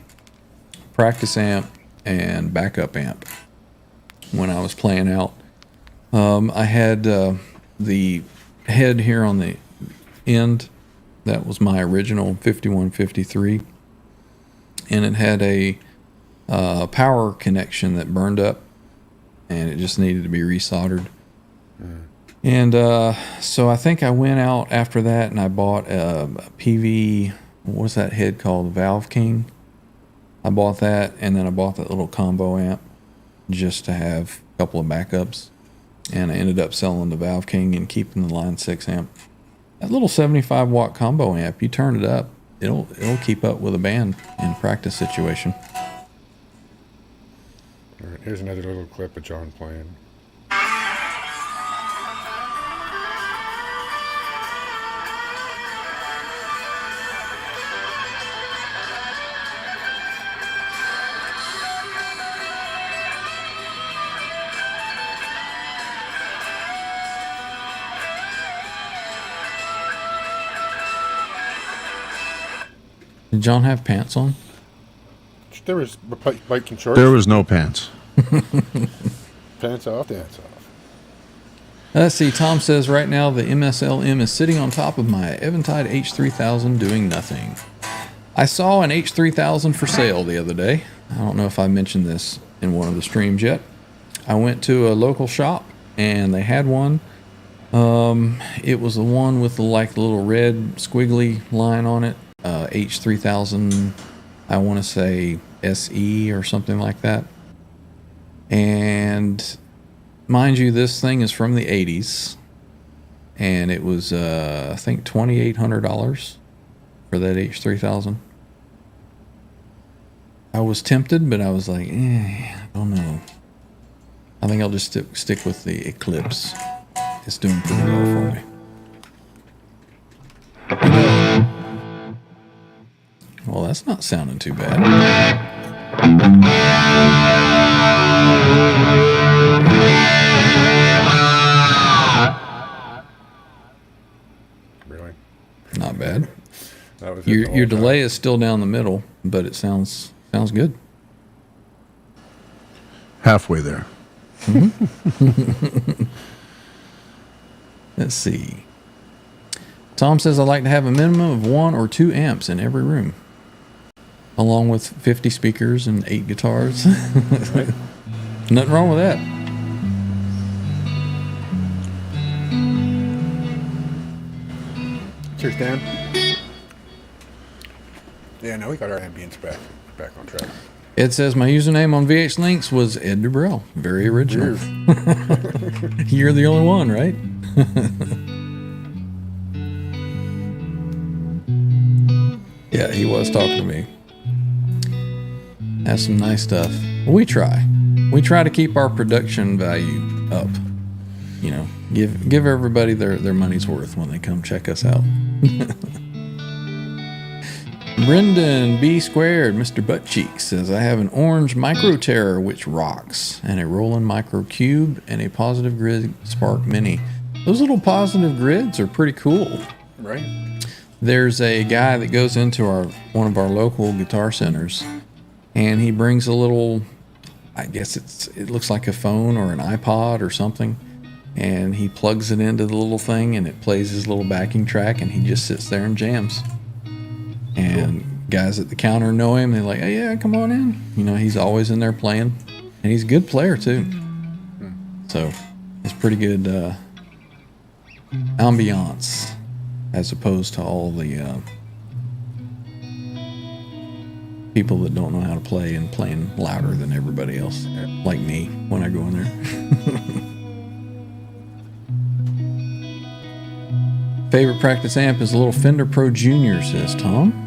practice amp and backup amp when I was playing out. I had the head here on the end. That was my original 5153. And it had a power connection that burned up, and it just needed to be resoldered. And so I think I went out after that and I bought a PV, what's that head called? Valve King. I bought that, and then I bought that little combo amp just to have a couple of backups. And I ended up selling the Valve King and keeping the Line 6 amp. That little 75 watt combo amp, you turn it up, it'll keep up with a band in practice situation. All right, here's another little clip of John playing. Did John have pants on? There was biking shorts. There was no pants. Pants off, dance off. Let's see. Tom says right now the MSLM is sitting on top of my Eventide H3000 doing nothing. I saw an H3000 for sale the other day. I don't know if I mentioned this in one of the streams yet. I went to a local shop and they had one. It was the one with the little red squiggly line on it. H3000, I want to say SE or something like that. And mind you, this thing is from the 80s. And it was, I think, $2,800 for that H3000. I was tempted, but I was like, I don't know. I think I'll just stick with the Eclipse. It's doing pretty well for me. Well, that's not sounding too bad. Really? Not bad. That was it the Your whole delay time. is still down the middle, but it sounds good. Halfway there. Let's see. Tom says I like to have a minimum of 1 or 2 amps in every room, along with 50 speakers and 8 guitars. Nothing wrong with that. Cheers, Dan. Yeah, now we got our ambience back on track. Ed says my username on VH Links was Ed Dubrell. Very original. You're the only one, right? Yeah, he was talking to me. Has some nice stuff. We try to keep our production value up. You know, give everybody their money's worth when they come check us out. Brendan B Squared, Mr. Buttcheek says I have an orange Micro Terror which rocks, and a Roland Micro Cube, and a Positive Grid Spark Mini. Those little positive grids are pretty cool. Right? There's a guy that goes into one of our local guitar centers, and he brings a little, I guess it looks like a phone or an iPod or something, and he plugs it into the little thing, and it plays his little backing track, and he just sits there and jams. And guys at the counter know him. They're like, "Hey, yeah, come on in." You know, he's always in there playing, and he's a good player too. So it's pretty good ambiance, as opposed to all the people that don't know how to play and playing louder than everybody else, like me when I go in there. Favorite practice amp is a little Fender Pro Junior, says Tom.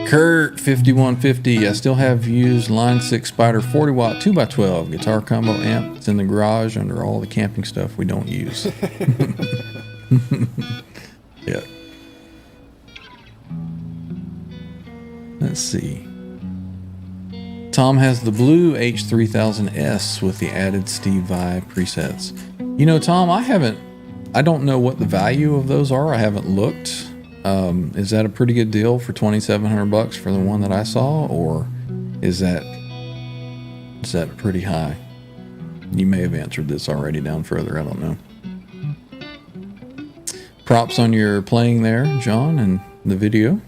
Kurt 5150. I still have used Line 6 Spider 40 watt 2x12 guitar combo amp. It's in the garage under all the camping stuff we don't use. Yeah. Let's see. Tom has the blue H3000S with the added Steve Vai presets. You know, Tom, I don't know what the value of those are. I haven't looked. Is that a pretty good deal for $2,700 for the one that I saw, or is that pretty high? You may have answered this already down further. I don't know. Props on your playing there, John, and the video.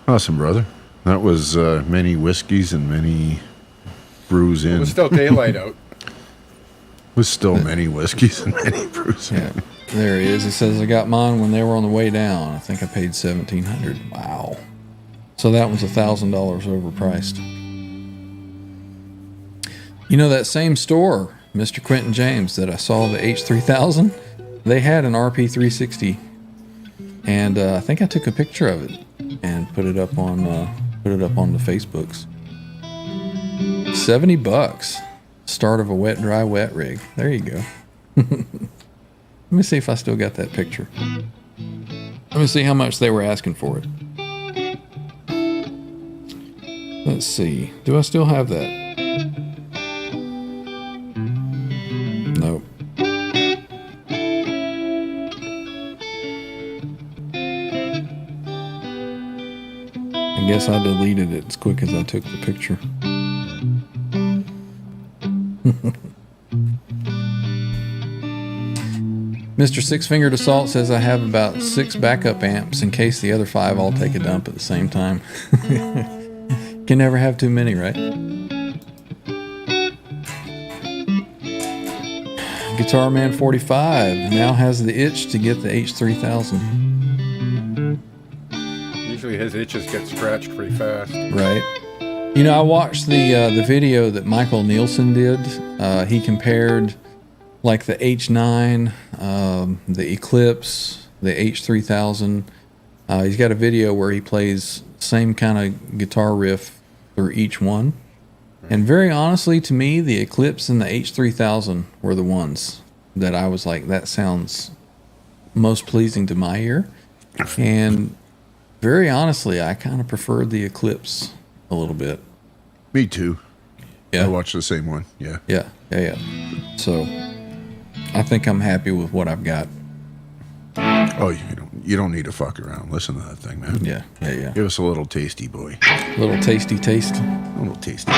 Awesome, brother. That was many whiskeys and many brews in. It was still daylight out. Was still many whiskeys and many brews in. Yeah, there he is. He says I got mine when they were on the way down. I think I paid $1,700. Wow. So that was $1,000 overpriced. You know, that same store, Mr. Quentin James, that I saw the H3000, they had an RP360, and I think I took a picture of it and put it up on the Facebooks. $70. Start of a wet, dry, wet rig. There you go. Let me see if I still got that picture. Let me see how much they were asking for it. Let's see. Do I still have that? Nope. I guess I deleted it as quick as I took the picture. Mr. Six-Fingered Assault says I have about 6 backup amps in case the other 5 all take a dump at the same time. Can never have too many, right? Guitar Man 45 now has the itch to get the H3000. usually his itches get scratched pretty fast. Right. You know, I watched the video that Michael Nielsen did. He compared like the H9, the Eclipse, the H3000. He's got a video where he plays same kind of guitar riff through each one. And very honestly, to me, the Eclipse and the H3000 were the ones that I was like, that sounds most pleasing to my ear. And very honestly, I kind of preferred the Eclipse a little bit. Me too. Yeah. I watched the same one. Yeah. Yeah. So I think I'm happy with what I've got. Oh, you don't need to fuck around. Listen to that thing, man. Yeah. Give us a little tasty, boy. Little tasty taste. A little tasty.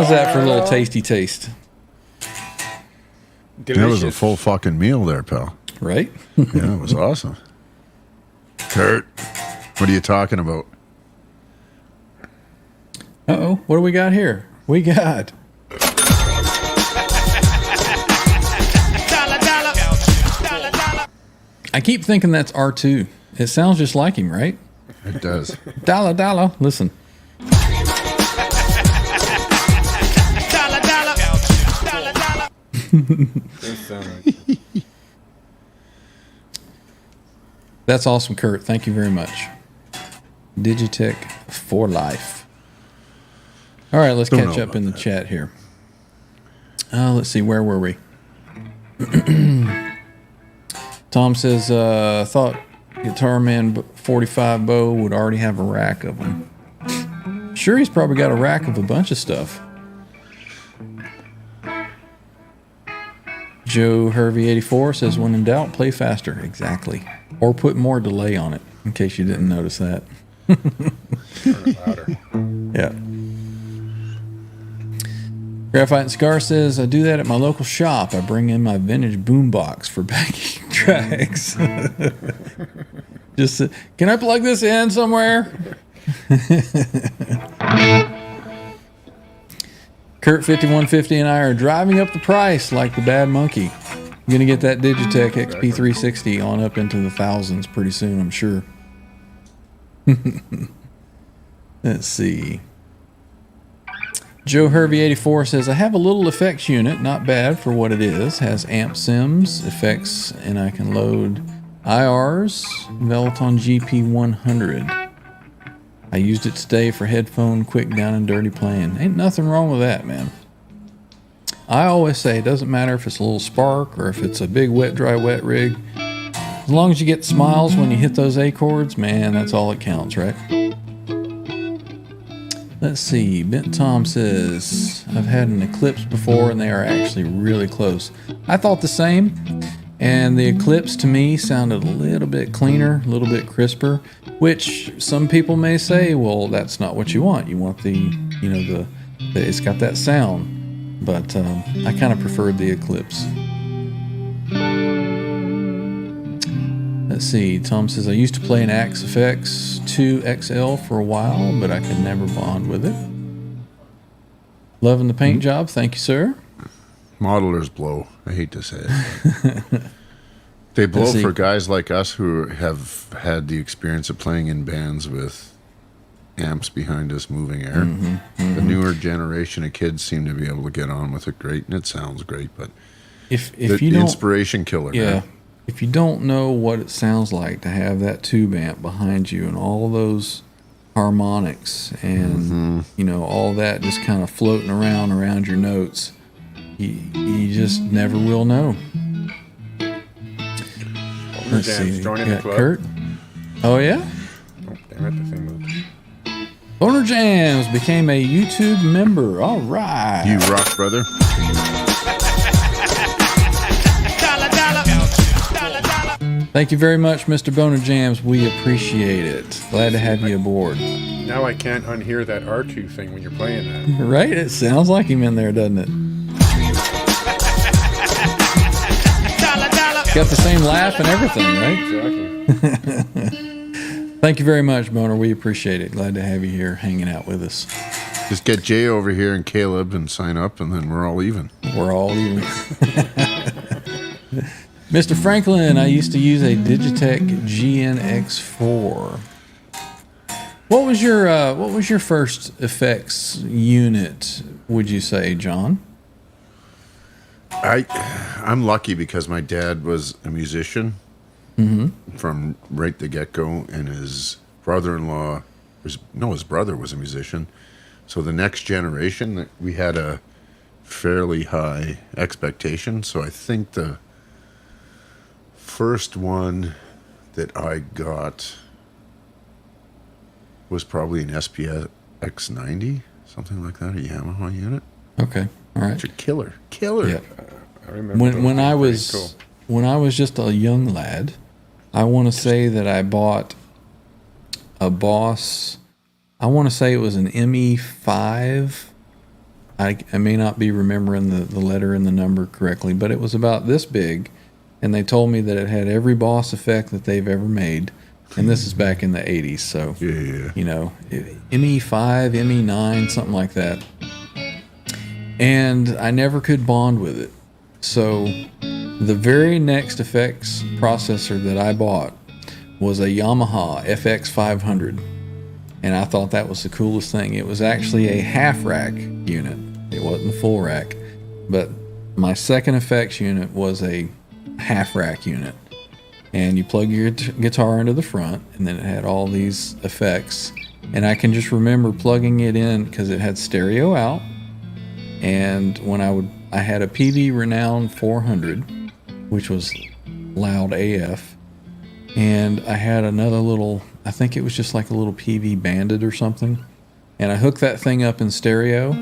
How's that for a little tasty taste? Delicious. That was a full fucking meal there, pal. Right? Yeah, it was awesome. Kurt, what are you talking about? Uh-oh. What do we got here? We got... I keep thinking that's R2. It sounds just like him, right? It does. Dollar, dollar. Listen. That's awesome, Kurt. Thank you very much. Digitech for life. All right, let's catch up in the chat here. Let's see, where were we? Tom says, thought Guitar Man 45 Bo would already have a rack of them. Sure, he's probably got a rack of a bunch of stuff. Joe Hervey 84 says, when in doubt, play faster. Exactly. Or put more delay on it, in case you didn't notice that. Turn it louder. Yeah. Graphite and Scar says, I do that at my local shop. I bring in my vintage boombox for backing tracks. Just, can I plug this in somewhere? Kurt 5150 and I are driving up the price like the bad monkey. I'm going to get that Digitech XP360 on up into the thousands pretty soon, I'm sure. Let's see. Joe Hervey 84 says, I have a little effects unit, not bad for what it is. Has amp sims, effects, and I can load IRs, Veloton GP100. I used it today for headphone, quick down and dirty playing. Ain't nothing wrong with that, man. I always say it doesn't matter if it's a little spark or if it's a big wet, dry, wet rig. As long as you get smiles when you hit those A chords, man, that's all that counts, right? Let's see. Bent Tom says, I've had an Eclipse before and they are actually really close. I thought the same. And the Eclipse to me sounded a little bit cleaner, a little bit crisper, which some people may say, well, that's not what you want. You want the it's got that sound. But I kind of preferred the Eclipse. Let's see. Tom says, I used to play an Axe FX 2 XL for a while, but I could never bond with it. Loving the paint job. Thank you, sir. Modelers blow. I hate to say it. They blow for guys like us who have had the experience of playing in bands with amps behind us moving air. The newer generation of kids seem to be able to get on with it great, and it sounds great, but if the you don't, inspiration killer. Yeah. Man. If you don't know what it sounds like to have that tube amp behind you and all those harmonics and all that just kind of floating around your notes, you just never will know. Let's see. Joining the club. Kurt. Oh yeah. Oh, damn it! The thing moved. Boner Jams became a YouTube member. All right. You rock, brother. Thank you very much, Mr. Boner Jams. We appreciate it. Glad to have you aboard. Now I can't unhear that R2 thing when you're playing that. Right? It sounds like him in there, doesn't it? Got the same laugh and everything, right? Exactly. Thank you very much, Boner. We appreciate it. Glad to have you here hanging out with us. Just get Jay over here and Caleb and sign up, and then we're all even. We're all even. Mr. Franklin, I used to use a Digitech GNX4. What was your first effects unit, would you say, John? I'm lucky because my dad was a musician from right the get-go, and his brother-in-law, his brother was a musician. So the next generation, we had a fairly high expectation. So I think the first one that I got was probably an SPX 90, something like that, a Yamaha unit. Okay, all right. It's a killer. Yeah. I remember When I those. was Cool. when I was just a young lad, I want to say that I bought a Boss. I want to say it was an ME5 I may not be remembering the letter and the number correctly, but it was about this big, and they told me that it had every Boss effect that they've ever made, and this is back in the 80s, so Yeah. you know, ME5, ME9, something like that. And I never could bond with it. So the very next effects processor that I bought was a Yamaha FX500. And I thought that was the coolest thing. It was actually a half rack unit. It wasn't a full rack. But my second effects unit was a half rack unit. And you plug your guitar into the front, and then it had all these effects. And I can just remember plugging it in because it had stereo out. And when I had a PV Renown 400, which was loud AF. And I had another little, I think it was just like a little PV Bandit or something. And I hooked that thing up in stereo,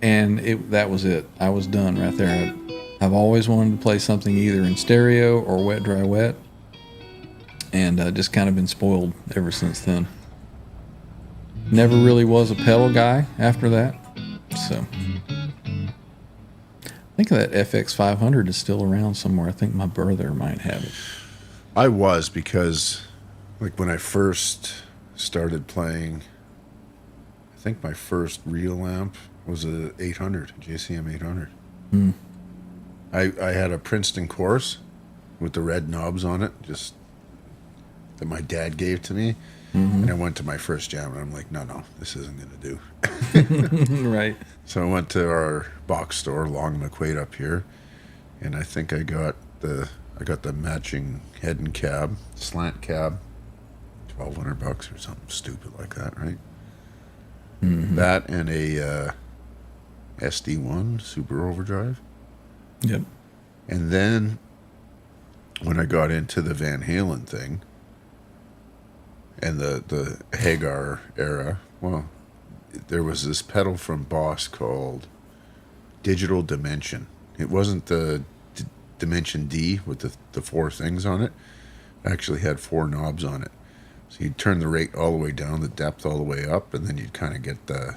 and that was it. I was done right there. I've always wanted to play something either in stereo or wet, dry, wet. And just kind of been spoiled ever since then. Never really was a pedal guy after that. So I think that FX500 is still around somewhere. I think my brother might have it. I was, because like when I first started playing, I think my first real amp was a 800, JCM 800. I had a Princeton Chorus with the red knobs on it, just that my dad gave to me. And I went to my first jam, and I'm like, no, this isn't going to do. Right. So I went to our box store, Long McQuaid up here, and I think I got the matching head and cab, slant cab, $1,200 or something stupid like that, right? That and a SD1 Super Overdrive. Yep. And then when I got into the Van Halen thing and the Hagar era, well, there was this pedal from Boss called Digital Dimension. It wasn't the Dimension D with the four things on it. It actually had four knobs on it. So you'd turn the rate all the way down, the depth all the way up, and then you'd kind of get the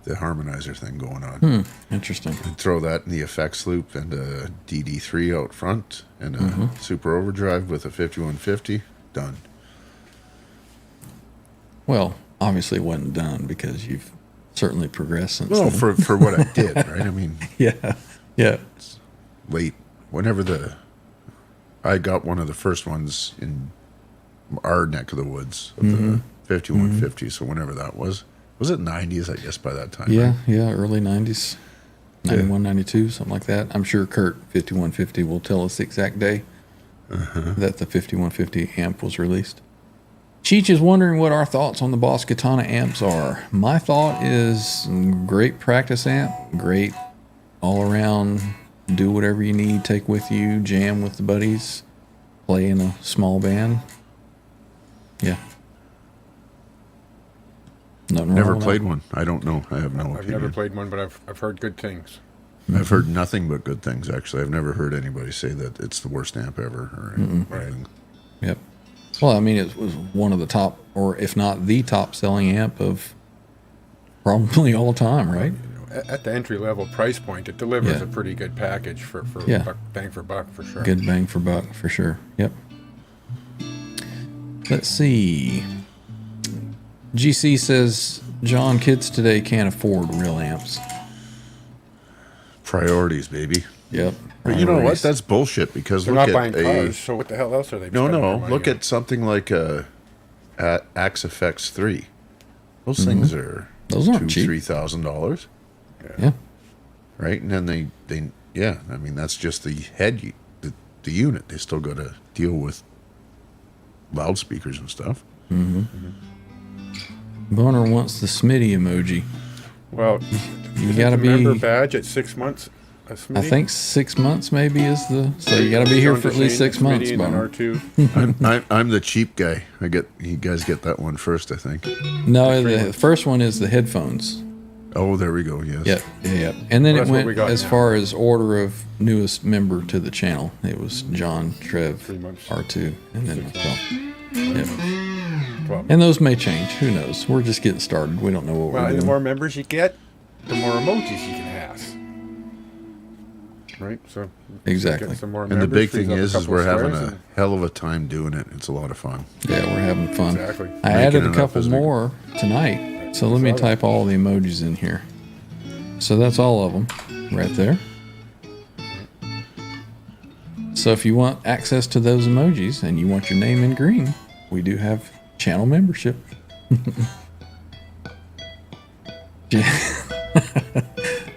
harmonizer thing going on. Interesting. You'd throw that in the effects loop and a DD3 out front and a Super Overdrive with a 5150. Done. Well, obviously it wasn't done because you've certainly progressed since Well, then. for what I did, right? I mean, Yeah. late, whenever I got one of the first ones in our neck of the woods of the 5150, so whenever that was it 90s, I guess, by that time? Yeah, right? yeah, early 90s, 91, 92, something like that. I'm sure Kurt 5150 will tell us the exact day that the 5150 amp was released. Cheech is wondering what our thoughts on the Boss Katana amps are. My thought is great practice amp, great all around, do whatever you need, take with you, jam with the buddies, play in a small band. Yeah. Nothing wrong Never with played that. one. I don't know. I have no opinion. I've never played one, but I've heard good things. I've heard nothing but good things, actually. I've never heard anybody say that it's the worst amp ever or anything. Yep. Well, I mean, it was one of the top, or if not the top selling amp of probably all time, right? At the entry level price point, it delivers Yeah. a pretty good package for Yeah. bang for buck for sure. Good bang for buck, for sure. Yep. Let's see. GC says, John, kids today can't afford real amps. Priorities, baby. Yep. But you know what? Priorities. That's bullshit, because They're look not at buying cars, so what the hell else are they No, spending their no. money Look on? at something like Axe FX 3. Those things are Those aren't cheap. $2,000-$3,000, Yeah. right? And then they yeah. I mean, that's just the head, the unit. They still got to deal with loudspeakers and stuff. Boner wants the Smitty emoji. Well, You is gotta it the member be, badge at 6 months. I think 6 months maybe is so you gotta be here for at least 6 months, Boner. R2. I'm the cheap guy. You guys get that one first, I think. No, the first one is the headphones. Oh, there we go. Yes. Yep. And then Well, it that's what we went got as now. far as order of newest member to the channel. It was John, Trev, 3 months. R2, and then myself. Yep. 12. And those may change. Who knows? We're just getting started. We don't know what Well, we're the doing. more members you get, the more emojis you can have. Right? So Exactly. get some more And the members, big frees thing up a is couple we're of having squares a hell of a time doing it. It's a lot of fun. Yeah, we're having fun. Exactly. I added a it up couple as we- more tonight, so let me type all the emojis in here. So that's all of them right there. So if you want access to those emojis and you want your name in green, we do have channel membership.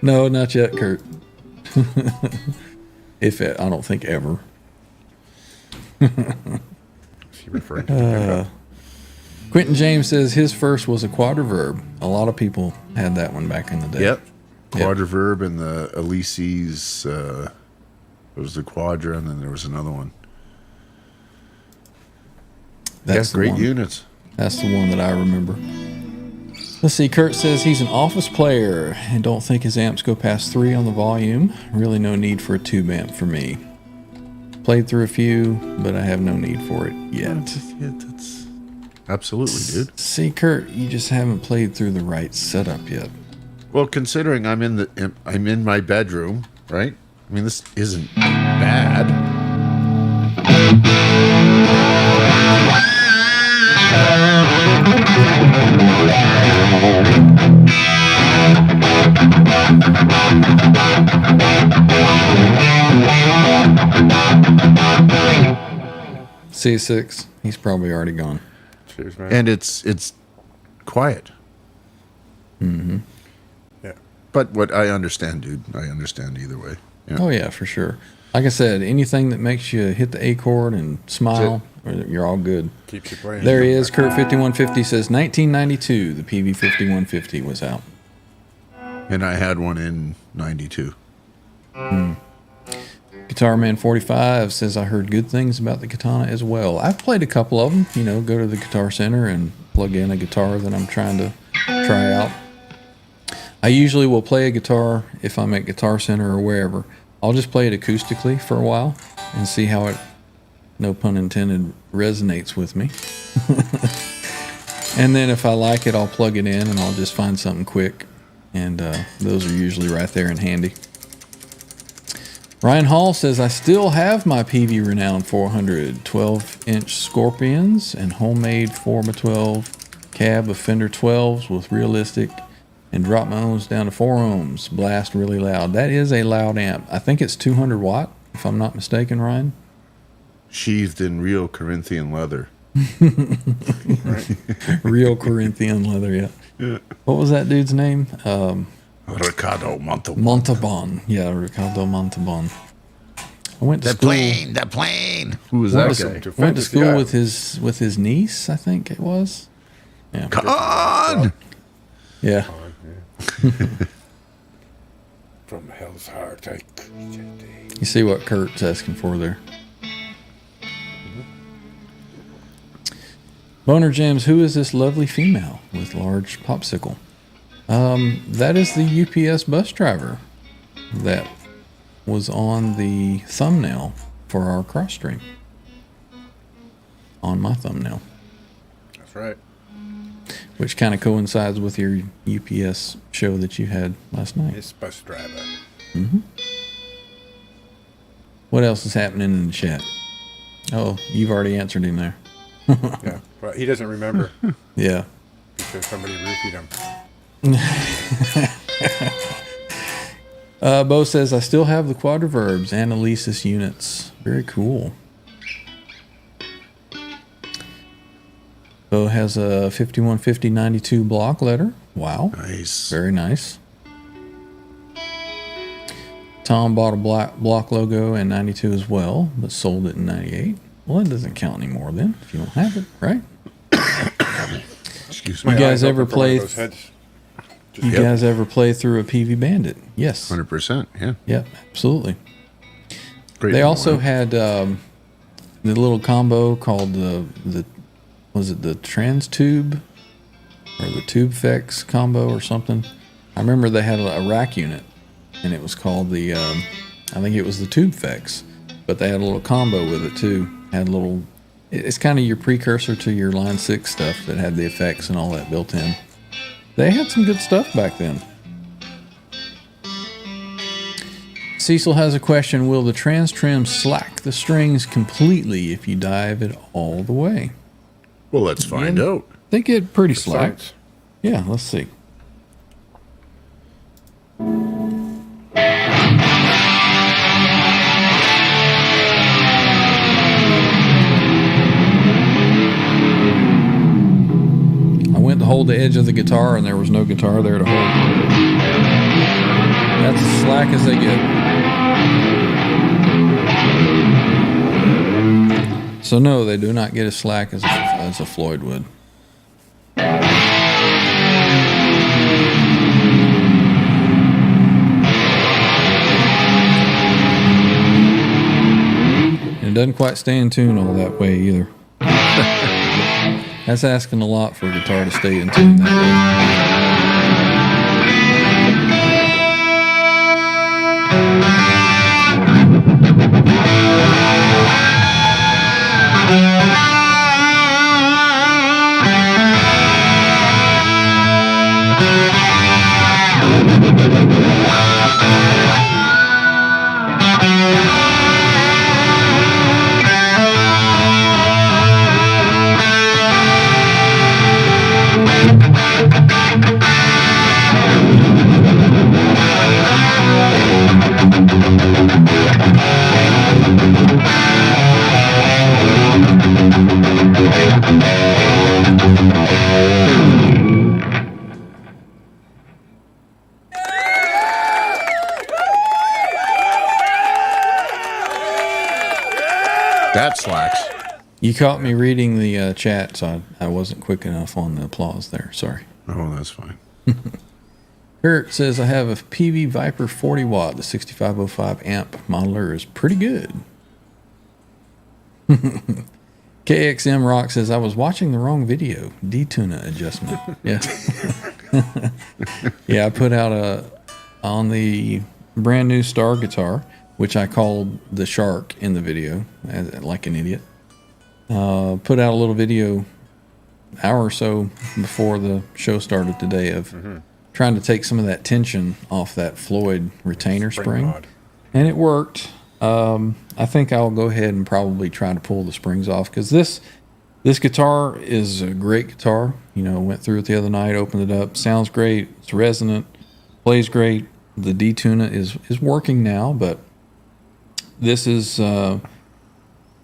No, not yet, Kurt. I don't think ever. Is he referring to pickup? Quentin James says his first was a quadriverb. A lot of people had that one back in the day. Yep. Quadriverb and the Elise's, there was the Quadra, and then there was another one. That's Yeah, the great one. units. That's the one that I remember. Let's see. Kurt says he's an office player and don't think his amps go past 3 on the volume. Really no need for a tube amp for me. Played through a few, but I have no need for it yet. Yeah, that's absolutely, dude. See, Kurt, you just haven't played through the right setup yet. Well, considering I'm in my bedroom, right? I mean, this isn't bad. C6, he's probably already gone. Cheers, man. And it's quiet. Yeah. But what I understand, dude. I understand either way. Yeah. Oh yeah, for sure. Like I said, anything that makes you hit the A chord and smile, you're all good. Keeps you playing. There he is. Kurt 5150 says 1992. The PV 5150 was out. And I had one in '92. Guitar Man 45 says I heard good things about the Katana as well. I've played a couple of them. You know, go to the Guitar Center and plug in a guitar that I'm trying to try out. I usually will play a guitar if I'm at Guitar Center or wherever. I'll just play it acoustically for a while and see how it, no pun intended, resonates with me. And then if I like it, I'll plug it in and I'll just find something quick. And those are usually right there and handy. Ryan Hall says, I still have my PV Renown 400 12-inch Scorpions and homemade 4x12 cab of Fender 12s with realistic and drop my ohms down to 4 ohms. Blast really loud. That is a loud amp. I think it's 200 watt, if I'm not mistaken, Ryan. Sheathed in real Corinthian leather. Real Corinthian leather, yeah. What was that dude's name? Ricardo Montalban. Montalban. Yeah, Ricardo Montalban. I went to school. The plane. Who was Went that to, guy? went to school with his niece, I think it was. Yeah. Come on! Yeah. From hell's heart, I You see what Kurt's asking for there. Boner Gems, who is this lovely female with large popsicle? That is the UPS bus driver that was on the thumbnail for our cross stream. On my thumbnail. That's right. Which kind of coincides with your UPS show that you had last night. It's bus driver. What else is happening in the chat? Oh, you've already answered him there. Yeah. Well, he doesn't remember Yeah. because somebody roofied him. Bo says, I still have the quadriverbs and Elisis units. Very cool. Bo has a 5150-92 block letter. Wow. Nice. Very nice. Tom bought a block logo in 92 as well, but sold it in 98. Well, that doesn't count anymore then, if you don't have it, right? Excuse You me. guys eyes ever open for one of play? those heads. You guys ever play through a PV Bandit? Yes. 100%. Yeah. Yep, absolutely. Great. They demo, also huh? had the little combo called the was it the TransTube or the TubeFX combo or something? I remember they had a rack unit, and it was called the I think it was the TubeFX, but they had a little combo with it too. Had a little. It's kind of your precursor to your Line 6 stuff that had the effects and all that built in. They had some good stuff back then. Cecil has a question. Will the TransTrem slack the strings completely if you dive it all the way? Well, let's find out. They get pretty slack. Science. Yeah, let's see. I went to hold the edge of the guitar and there was no guitar there to hold. That's as slack as they get. So no, they do not get as slack as a Floyd would. And it doesn't quite stay in tune all that way either. That's asking a lot for a guitar to stay in tune that way. That slacks. You caught me reading the chat, so I wasn't quick enough on the applause there. Sorry. Oh, that's fine. Kurt says, I have a PV Viper 40 watt. The 6505 amp modeler is pretty good. KXM Rock says, I was watching the wrong video. D-tuna adjustment. Yeah. Yeah, I put out on the brand new Star guitar, which I called the Shark in the video, like an idiot. Put out a little video hour or so before the show started today of trying to take some of that tension off that Floyd retainer spring. Mod. And it worked. I think I'll go ahead and probably try to pull the springs off because this guitar is a great guitar. You know, went through it the other night, opened it up, sounds great. It's resonant, plays great. The D-tuna is working now, but this is the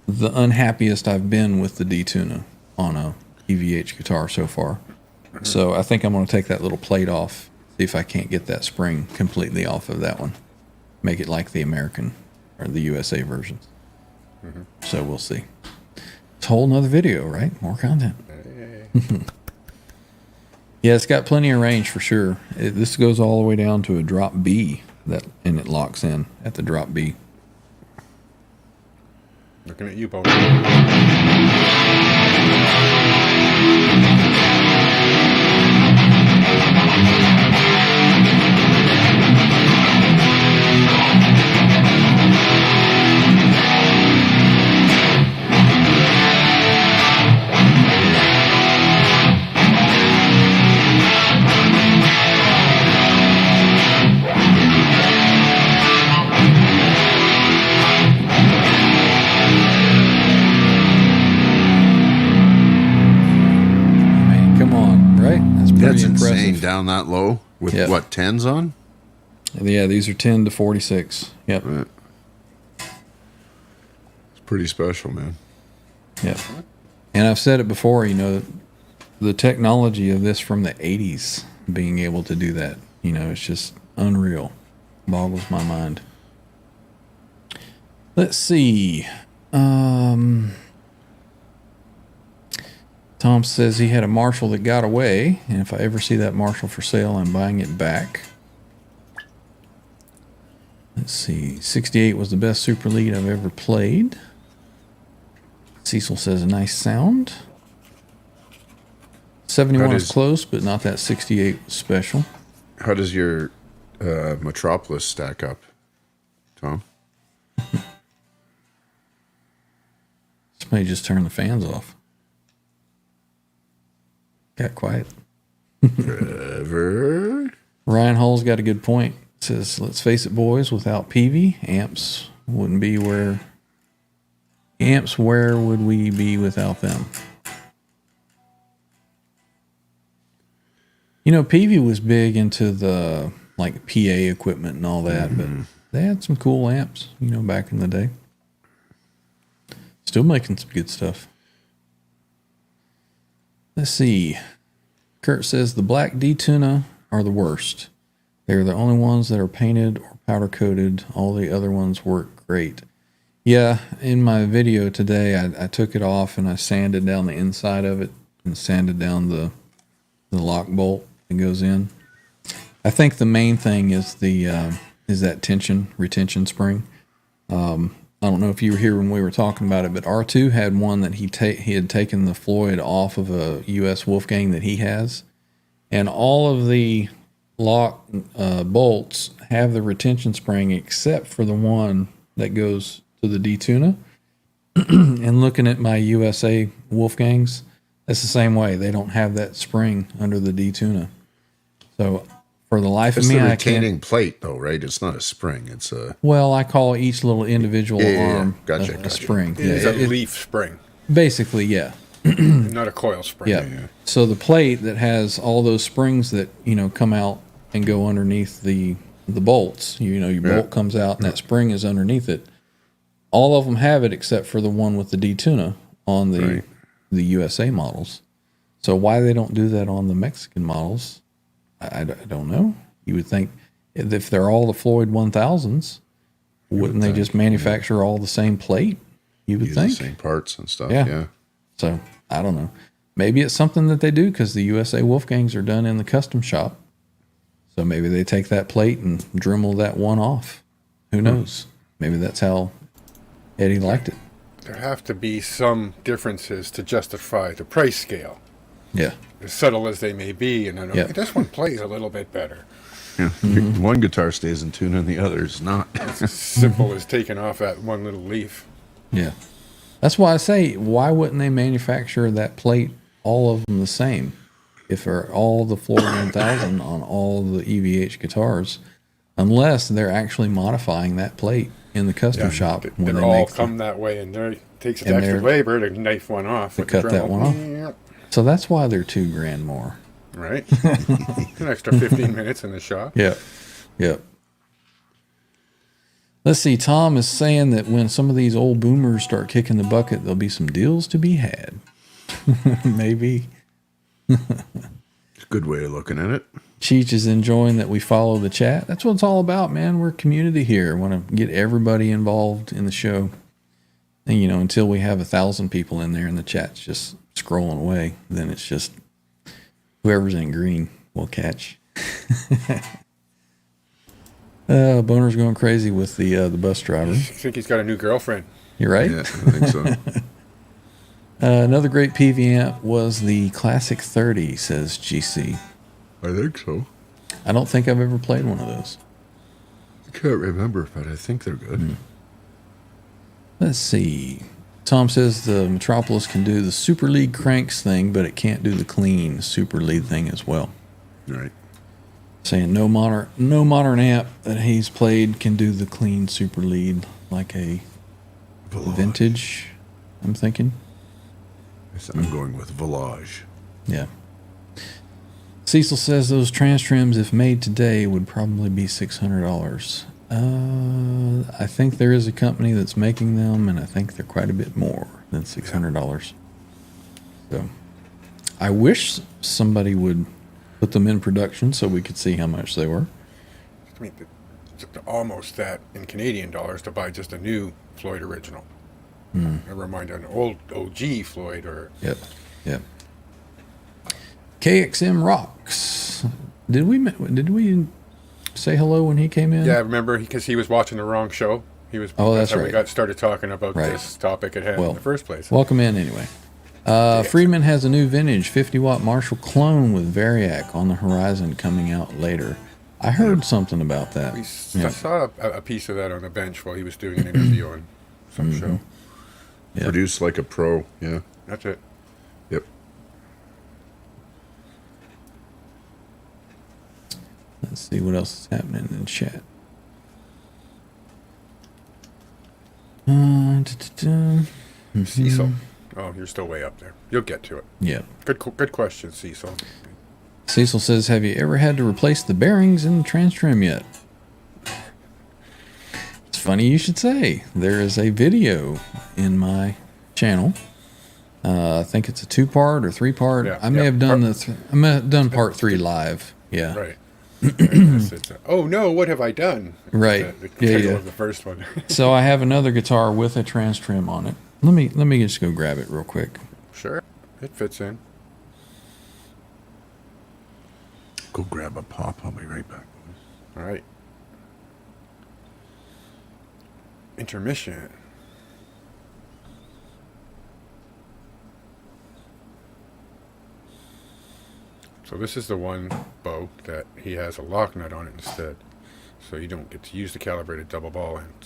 unhappiest I've been with the D-tuna on a EVH guitar so far. So I think I'm going to take that little plate off, see if I can't get that spring completely off of that one. Make it like the American or the USA versions. So we'll see. It's a whole nother video, right? More content. Yeah, it's got plenty of range for sure. This goes all the way down to a drop B, and it locks in at the drop B. Looking at you, Bo. That's impressive. insane down that low with what, 10s on? Yeah, these are 10 to 46. Yep. Right. It's pretty special, man. Yep. And I've said it before, you know, the technology of this from the 80s, being able to do that, you know, it's just unreal. Boggles my mind. Let's see. Tom says he had a Marshall that got away, and if I ever see that Marshall for sale, I'm buying it back. Let's see. 68 was the best super lead I've ever played. Cecil says a nice sound. 71 is close, but not that 68 special. How does your Metropolis stack up, Tom? Somebody just turned the fans off. Got quiet. Trevor? Ryan Hall's got a good point. says, let's face it, boys, without PV, amps wouldn't be where... Amps, where would we be without them? You know, PV was big into the, like, PA equipment and all that, but they had some cool amps, you know, back in the day. Still making some good stuff. Let's see. Kurt says the black D-tuna are the worst. They're the only ones that are painted or powder coated. All the other ones work great. Yeah, in my video today, I took it off and I sanded down the inside of it and sanded down the lock bolt that goes in. I think the main thing is that retention spring. I don't know if you were here when we were talking about it, but R2 had one that he had taken the Floyd off of a US Wolfgang that he has, and all of the lock bolts have the retention spring except for the one that goes to the D-tuna. And looking at my USA Wolfgangs, that's the same way. They don't have that spring under the D-tuna. So for the life It's of me, the I retaining can't. plate, though, right? It's not a spring. It's a... Well, I call each little individual arm Gotcha, a gotcha. spring. It is a leaf spring, Basically, yeah. not a coil spring. Yeah. So the plate that has all those springs that, you know, come out and go underneath the bolts, you know, your bolt comes out and that spring is underneath it. All of them have it except for the one with the D-tuna on the USA models. So why they don't do that on the Mexican models, I don't know. You would think if they're all the Floyd 1000s, wouldn't they just manufacture all the same plate? You would Use think. the same parts and stuff, Yeah. yeah. So I don't know. Maybe it's something that they do because the USA Wolfgangs are done in the custom shop. So maybe they take that plate and Dremel that one off. Who knows? Maybe that's how Eddie liked it. There have to be some differences to justify the price scale, Yeah. as subtle as they may be. And I know Yeah. this one plays a little bit better. Yeah. One guitar stays in tune and the other is not. It's as simple as taking off that one little leaf. Yeah. That's why I say, why wouldn't they manufacture that plate, all of them the same? If they're all the Floyd 1000 on all the EVH guitars, unless they're actually modifying that plate in the custom shop They when they all make come that way, and there it takes And extra they're- labor to knife one off. With cut the that Dremel. one off. Yep. So that's why they're $2,000 more. Right? An extra 15 minutes in the shop. Yeah. Yep. Let's see. Tom is saying that when some of these old boomers start kicking the bucket, there'll be some deals to be had. Maybe. It's a good way of looking at it. Cheech is enjoying that we follow the chat. That's what it's all about, man. We're a community here. Want to get everybody involved in the show. And, you know, until we have 1,000 people in there and the chat's just scrolling away, then it's just whoever's in green will catch. Boner's going crazy with the bus driver. I think he's got a new girlfriend. You're right. Yeah, I think so. Another great PV amp was the Classic 30, says GC. I think so. I don't think I've ever played one of those. I can't remember, but I think they're good. Let's see. Tom says the Metropolis can do the Super Lead cranks thing, but it can't do the clean Super Lead thing as well. Right. Saying no modern amp that he's played can do the clean Super Lead like a vintage, I'm thinking. I'm going with Volage. Yeah. Cecil says those TransTrems, if made today, would probably be $600. I think there is a company that's making them, and I think they're quite a bit more than $600. So I wish somebody would put them in production so we could see how much they were. I mean, it's almost that in Canadian dollars to buy just a new Floyd original. Never mind an old OG Floyd or... Yep. Yep. KXM Rocks. Did we say hello when he came in? Yeah, I remember because he was watching the wrong show. He was. Oh, that's how right. We got started talking about Right. this topic at hand Well, in the first place. Welcome in anyway. Friedman has a new vintage 50-watt Marshall clone with Variac on the horizon coming out later. I heard something about that. I saw a piece of that on the bench while he was doing an interview on some show. Yeah. Produced like a pro. Yeah. That's it. Yep. Let's Let's see what else is happening in the chat. Cecil. Oh, you're still way up there. You'll get to it. Yeah. Good question, Cecil. Cecil says, have you ever had to replace the bearings in the TransTrem yet? It's funny you should say. There is a video in my channel. I think it's a 2-part or 3-part. Yeah, I may have done I may have done part 3 live. Yeah. Right. Oh no, what have I done? Right. The Yeah, title yeah. of the first one. So I have another guitar with a TransTrem on it. Let me just go grab it real quick. Sure, it fits in. Go grab a pop. I'll be right back. All right. Intermission. So this is the one bow that he has a lock nut on it instead. So you don't get to use the calibrated double ball ends.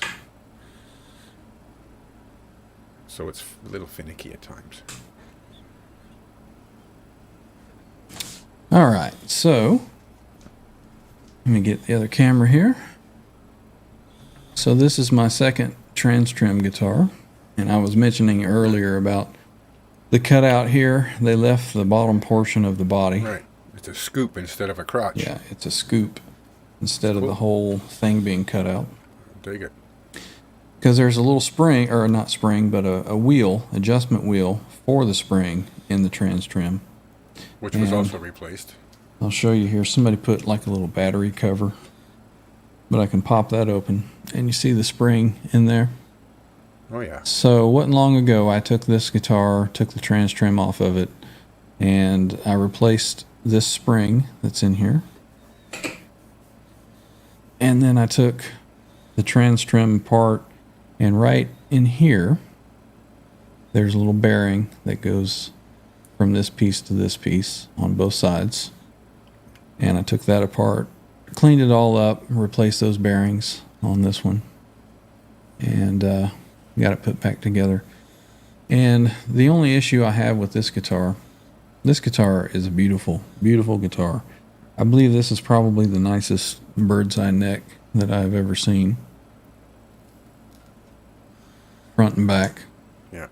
So it's a little finicky at times. All right, so let me get the other camera here. So this is my second TransTrem guitar, and I was mentioning earlier about the cutout here. They left the bottom portion of the body. Right. It's a scoop instead of a crotch. Yeah, it's a scoop instead of Cool. the whole thing being cut out. Dig it. Because there's a little spring, or not spring, but a wheel, adjustment wheel for the spring in the TransTrem. Which was And also replaced. I'll show you here. Somebody put like a little battery cover, but I can pop that open, and you see the spring in there. Oh yeah. So wasn't long ago I took this guitar, took the TransTrem off of it, and I replaced this spring that's in here. And then I took the TransTrem apart, and right in here there's a little bearing that goes from this piece to this piece on both sides. And I took that apart, cleaned it all up, replaced those bearings on this one, and got it put back together. And the only issue I have with this guitar is a beautiful, beautiful guitar. I believe this is probably the nicest bird's eye neck that I've ever seen. Front and back. Yeah.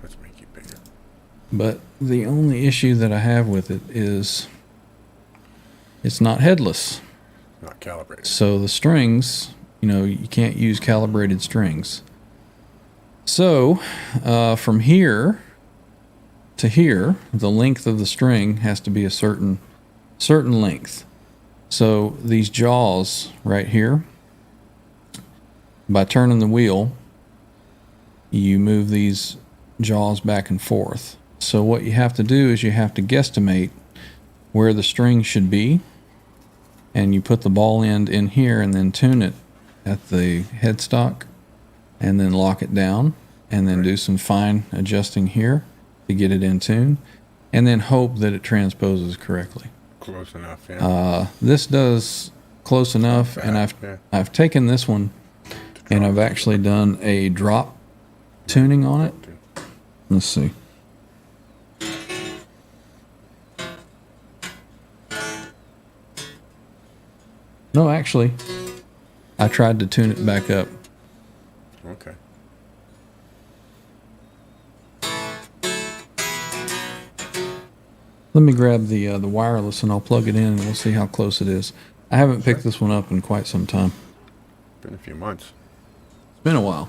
Let's make it bigger. But the only issue that I have with it is it's not headless. Not calibrated. So the strings, you can't use calibrated strings. So from here to here, the length of the string has to be a certain length. So these jaws right here, by turning the wheel, you move these jaws back and forth. So what you have to do is you have to guesstimate where the string should be, and you put the ball end in here and then tune it at the headstock, and then lock it down, and then do some fine adjusting here to get it in tune, and then hope that it transposes correctly. Close enough, yeah. This does close enough, and I've taken this one and I've actually done a drop tuning on it. Let's see. No, actually, I tried to tune it back up. Okay. Let me grab the wireless and I'll plug it in and we'll see how close it is. I haven't picked this one up in quite some time. Been a few months. It's been a while.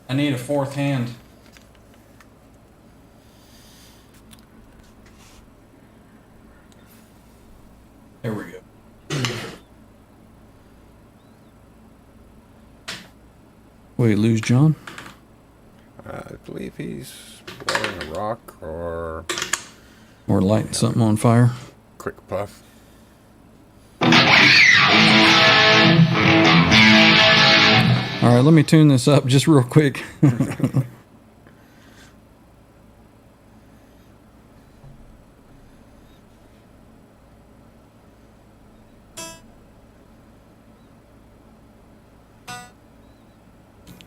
I need a fourth hand. There we go. Wait, lose John? I believe he's blowing a rock or Or lighting something on fire? quick puff. All right, let me tune this up just real quick.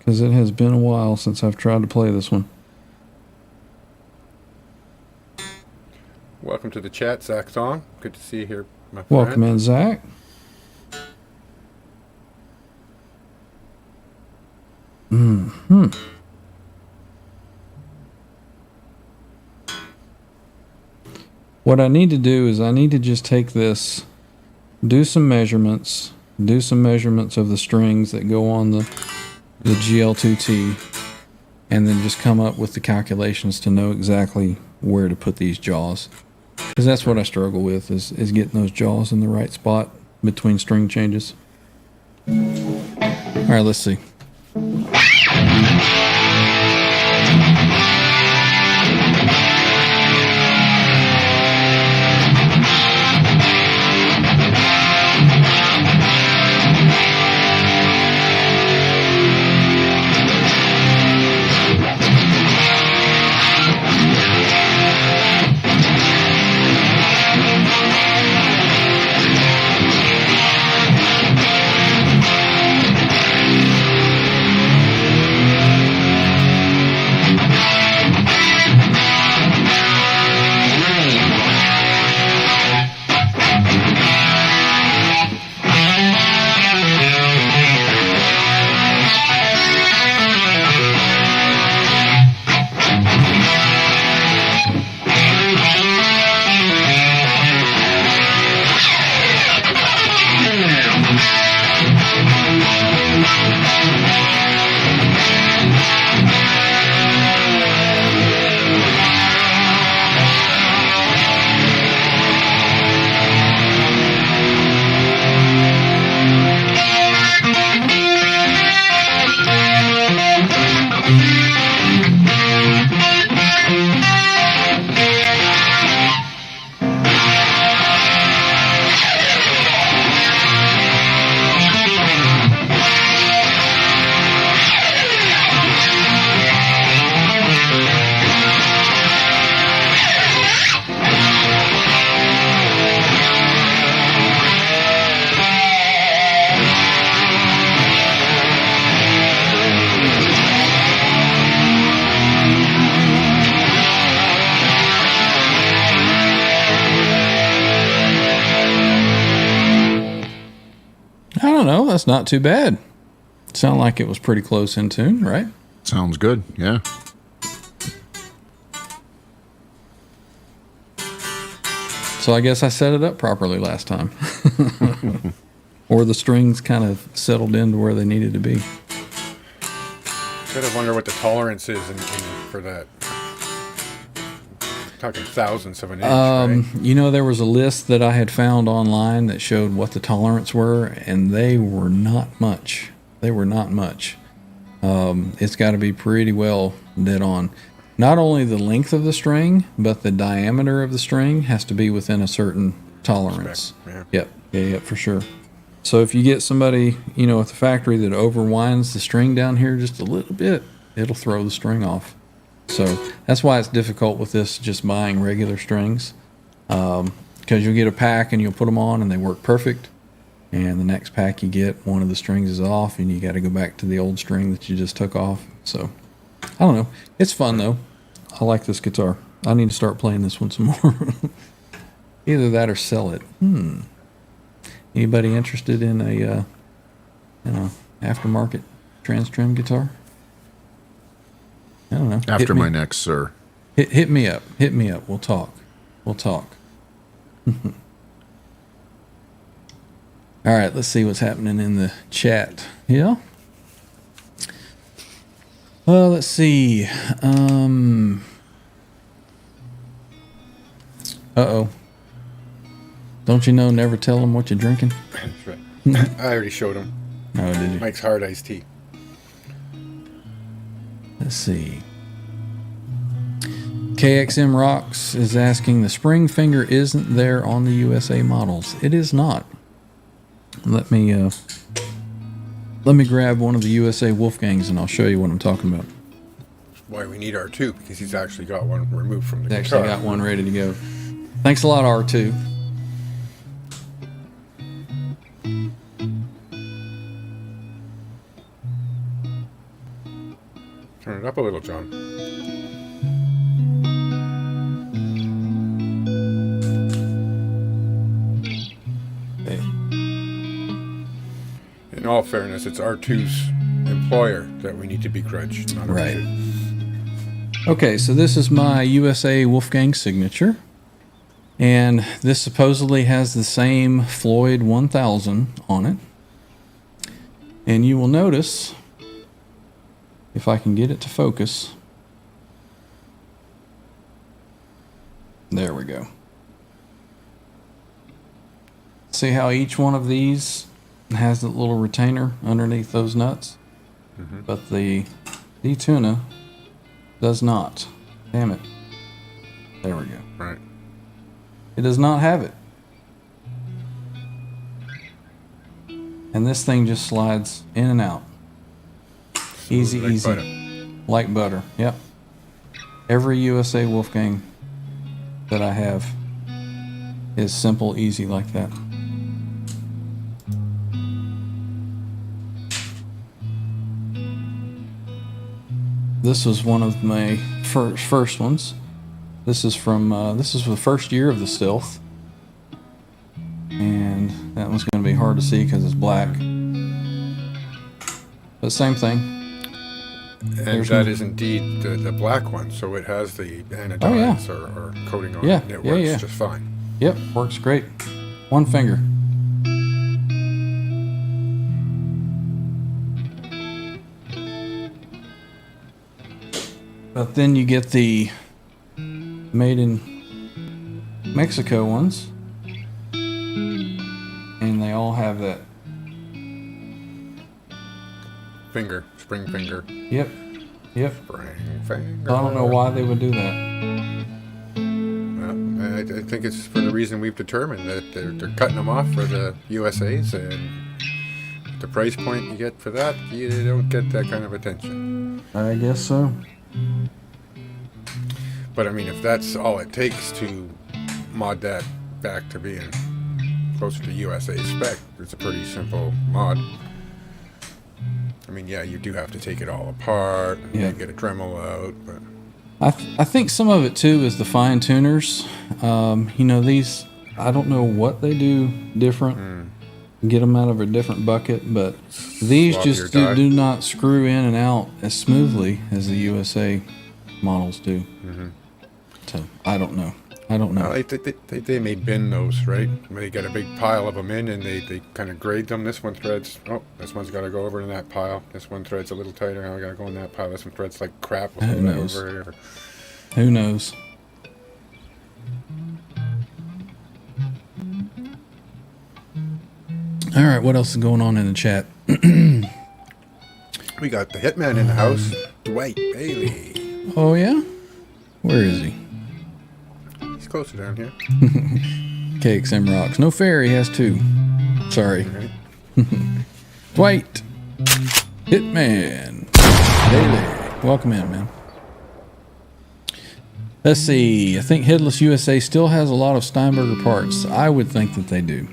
because it has been a while since I've tried to play this one. Welcome to the chat, Zach Thong. Good to see you here, my friend. Welcome in, Zach. What I need to do is I need to just take this, do some measurements of the strings that go on the GL2T, and then just come up with the calculations to know exactly where to put these jaws. Because that's what I struggle with, is getting those jaws in the right spot between string changes. All right, let's see. I don't know. That's not too bad. Sound like it was pretty close in tune, right? Sounds good. Yeah. So I guess I set it up properly last time. Or the strings kind of settled into where they needed to be. Kind of wonder what the tolerance is for that. Talking thousandths of an inch, right? You know, there was a list that I had found online that showed what the tolerance were, and they were not much. It's got to be pretty well dead on. Not only the length of the string, but the diameter of the string has to be within a certain tolerance. Yeah. Yep, for sure. So if you get somebody, you know, at the factory that overwinds the string down here just a little bit, it'll throw the string off. So that's why it's difficult with this, just buying regular strings, because you'll get a pack and you'll put them on and they work perfect, and the next pack you get, one of the strings is off and you got to go back to the old string that you just took off. So I don't know. It's fun though. I like this guitar. I need to start playing this one some more. Either that or sell it. Anybody interested in a aftermarket TransTrem guitar? I don't know. After my next, sir. Hit me up. We'll talk. All right, let's see what's happening in the chat. Yeah. Well, let's see. Uh-oh. Don't you know, never tell them what you're drinking? That's right. I already showed him. Oh, did you? Mike's hard iced tea. Let's see. KXM Rocks is asking, the spring finger isn't there on the USA models. It is not. Let me grab one of the USA Wolfgangs and I'll show you what I'm talking about. Why we need R2, because he's actually got one removed from the He's guitar. actually got one ready to go. Thanks a lot, R2. Turn it up a little, John. Hey. In all fairness, it's R2's employer that we need to begrudge, not Right. R2. Okay, so this is my USA Wolfgang signature. And this supposedly has the same Floyd 1000 on it. And you will notice, if I can get it to focus. There we go. See how each one of these has a little retainer underneath those nuts? But the D-Tuna does not. Damn it. There we go. Right. It does not have it. And this thing just slides in and out. Easy, Like easy. butter. Like butter. Yep. Every USA Wolfgang that I have is simple, easy like that. This was one of my first ones. This is from this is the first year of the Stealth, and that one's going to be hard to see because it's black. But same thing. And that is indeed the black one, so it has the anodized or coating on Yeah, it. It yeah, works yeah. just fine. Yep, works great. One finger. But then you get the made in Mexico ones, and they all have that. Finger, spring finger, Yep, yep. spring finger. I don't know why they would do that. Well, I think it's for the reason we've determined that they're cutting them off for the USAs, and the price point you get for that, you don't get that kind of attention. I guess so. But I mean, if that's all it takes to mod that back to being closer to USA spec, it's a pretty simple mod. I mean, yeah, you do have to take it all apart and Yeah. get a Dremel out, but I think some of it too is the fine tuners. You know, these, I don't know what they do different, get them out of a different bucket, but these Sloppier just die. do not screw in and out as smoothly as the USA models do. So I don't know. well, they may bin those, right? They get a big pile of them in, and they kind of grade them. This one threads, oh, this one's got to go over in that pile. This one threads a little tighter, now I got to go in that pile. This one threads like crap. We'll Who throw that knows? over here. Who knows? All right, what else is going on in the chat? We got the hitman in the house, Dwight Bailey. Oh yeah, where is he? He's closer down here. Cakes and rocks. No fair. He has two. Sorry. Right? Dwight. Hitman. Bailey. Welcome in, man. Let's see. I think Headless USA still has a lot of Steinberger parts. I would think that they do.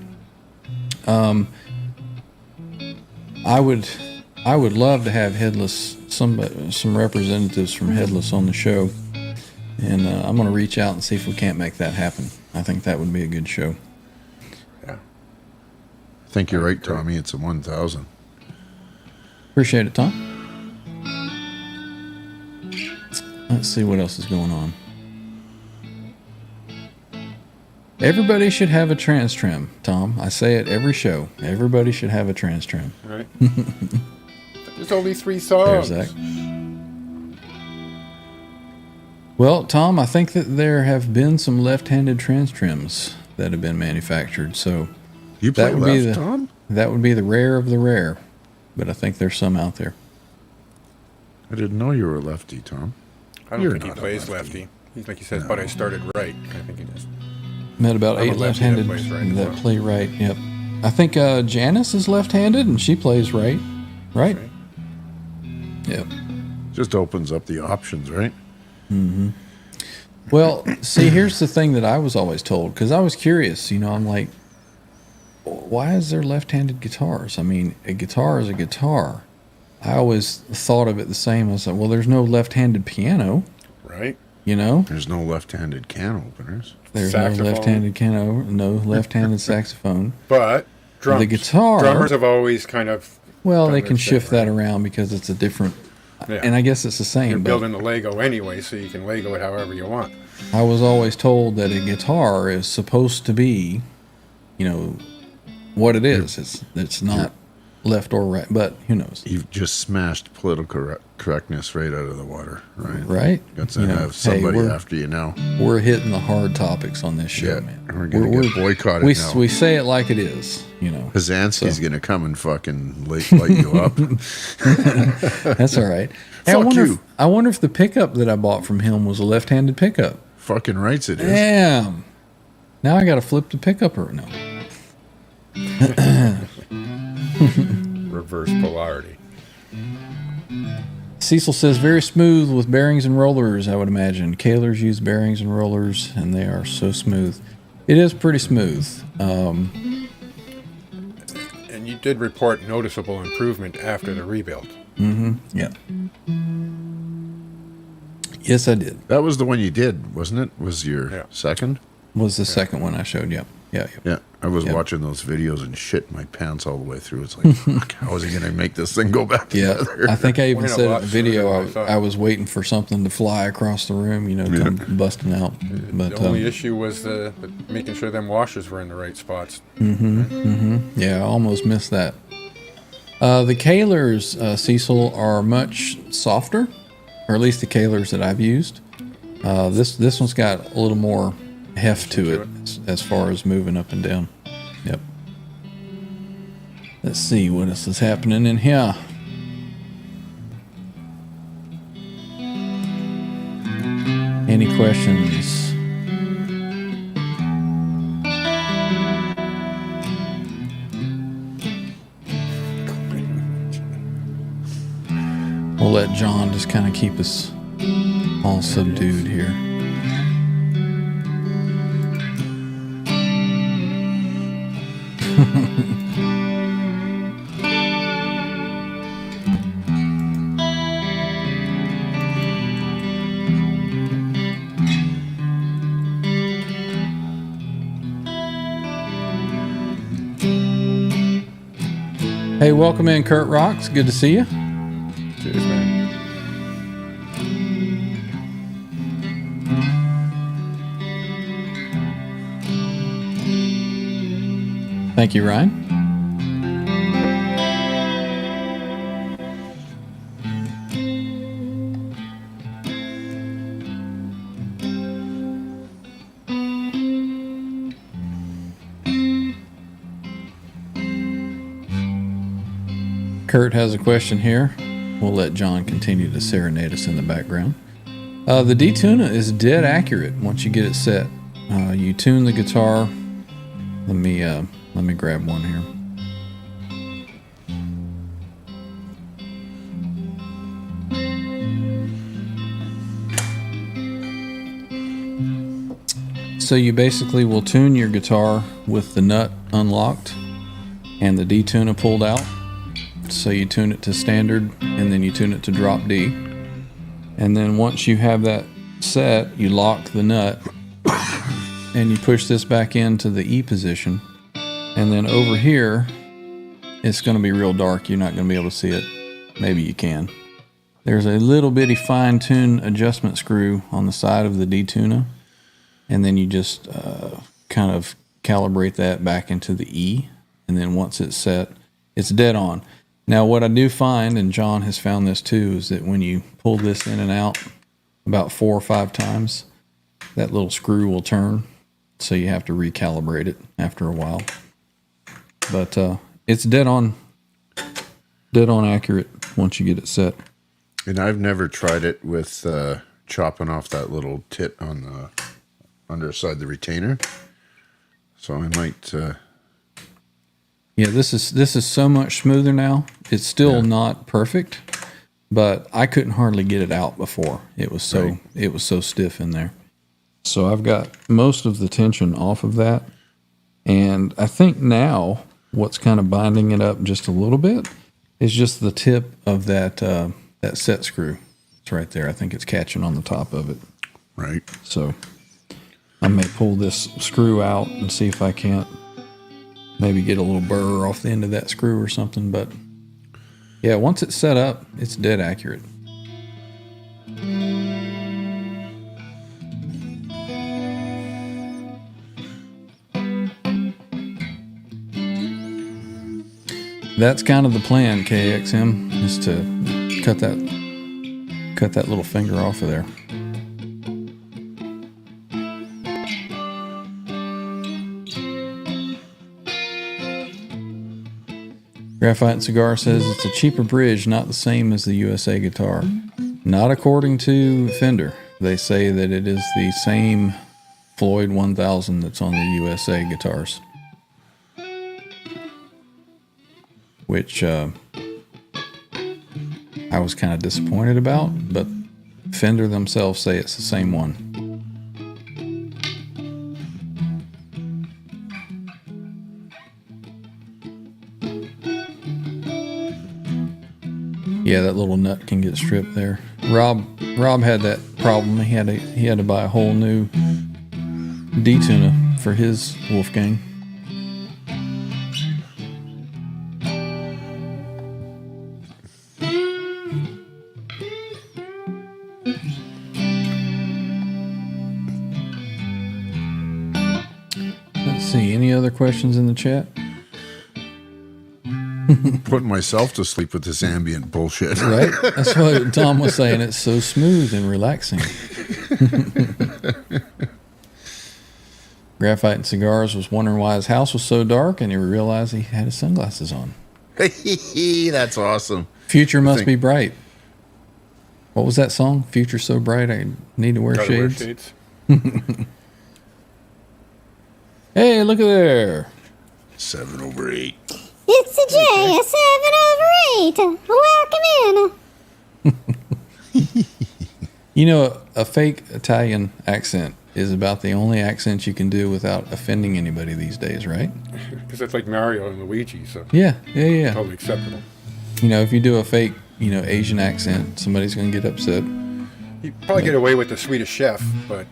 I would love to have Headless, some representatives from Headless on the show. And I'm going to reach out and see if we can't make that happen. I think that would be a good show. Yeah. I think you're right, Tommy. It's a 1000. Appreciate it, Tom. Let's see what else is going on. Everybody should have a TransTrem, Tom. I say it every show. Everybody should have a TransTrem. Right. There's only 3 songs. There's that. Well, Tom, I think that there have been some left-handed TransTrems that have been manufactured. So You play that would be left, the Tom? that would be the rare of the rare. But I think there's some out there. I didn't know you were a lefty, Tom. I don't You're think he not a plays lefty. lefty. He's like he says, but I started right. I think he just. Met about I'm a 8 lefty that left-handed plays right as that well. play right. Yep. I think Janice is left-handed and she plays right. Right? Right. Yep. Just opens up the options, right? Well, see, here's the thing that I was always told, because I was curious. You know, I'm like, why is there left-handed guitars? I mean, a guitar is a guitar. I always thought of it the same. I was like, well, there's no left-handed piano, Right? you know? There's no left-handed can openers. There's Saxophone. no left-handed piano, no left-handed saxophone. But drums. The guitar- Drummers have always kind of. Well, done they their can thing, shift that right? around because it's a different, Yeah. and I guess it's the same. You're but building the Lego anyway, so you can Lego it however you want. I was always told that a guitar is supposed to be, you know, what it is. It's not left or right, but who knows, You've just smashed political correctness right out of the water, right? right? Got to You know, have somebody we're, after you now. we're hitting the hard topics on this show, Yeah, man. we're gonna get boycotted we, now. We say it like it is, you know. Kazansky's So- gonna come and fucking light you up. That's all right. Hey, Fuck you. I wonder if the pickup that I bought from him was a left-handed pickup. Fucking rights it is. Damn. Now I got to flip the pickup or no. Reverse polarity. Cecil says very smooth with bearings and rollers, I would imagine. Kahlers use bearings and rollers, and they are so smooth. It is pretty smooth. And you did report noticeable improvement after the rebuild. Yeah. Yes, I did. That was the one you did, wasn't it? Was your Yeah. second? Was the second one I showed you. Yeah. Yeah. I was Yep. watching those videos and shit my pants all the way through. It's like, fuck, how is he gonna make this thing go back Yeah, together? I think I even Went a said in lot the sooner video than I thought. I was waiting for something to fly across the room, you know, come busting out. But The only issue was the making sure them washers were in the right spots. yeah, I almost missed that. The Kahlers, Cecil, are much softer, or at least the Kahlers that I've used. This one's got a little more heft to it as far as moving up and down. Yep. Let's see what else is happening in here. Any questions? We'll let John just kind of keep us all subdued here. Hey, welcome in, Kurt Rocks. Good to see you. Cheers, man. Thank you, Ryan. Kurt has a question here. We'll let John continue to serenade us in the background. The D-tuna is dead accurate once you get it set. You tune the guitar. Let me grab one here. So you basically will tune your guitar with the nut unlocked and the D-tuna pulled out. So you tune it to standard and then you tune it to drop D. And then once you have that set, you lock the nut and you push this back into the E position. And then over here, it's going to be real dark. You're not going to be able to see it. Maybe you can. There's a little bitty fine-tune adjustment screw on the side of the D-tuna. And then you just kind of calibrate that back into the E. And then once it's set, it's dead on. Now, what I do find, and John has found this too, is that when you pull this in and out about 4 or 5 times, that little screw will turn. So you have to recalibrate it after a while. But it's dead on accurate once you get it set. And I've never tried it with chopping off that little tit on the underside the retainer. So I might. Yeah, this is so much smoother now. It's still not perfect, but I couldn't hardly get it out before. It was so stiff in there. So I've got most of the tension off of that, and I think now what's kind of binding it up just a little bit is just the tip of that that set screw. It's right there. I think it's catching on the top of it. Right. So I may pull this screw out and see if I can't maybe get a little burr off the end of that screw or something. But yeah, once it's set up, it's dead accurate. That's kind of the plan, KXM, is to cut that little finger off of there. Graphite and Cigar says it's a cheaper bridge, not the same as the USA guitar. Not according to Fender. They say that it is the same Floyd 1000 that's on the USA guitars. Which I was kind of disappointed about, but Fender themselves say it's the same one. Yeah, that little nut can get stripped there. Rob had that problem. He had to buy a whole new D-tuner for his Wolfgang. Let's see, any other questions in the chat? Putting myself to sleep with this ambient bullshit. Right? That's what Tom was saying. It's so smooth and relaxing. Graphite and Cigars was wondering why his house was so dark, and he realized he had his sunglasses on. That's awesome. Future must be bright. What was that song? Future so bright I need to wear shades. Hey, look at there. 7/8. It's a J, a 7/8. Welcome in. You know, a fake Italian accent is about the only accent you can do without offending anybody these days, right? Because it's like Mario and Luigi, so Yeah. totally acceptable. You know, if you do a fake, Asian accent, somebody's going to get upset. You probably get away with the Swedish Chef, but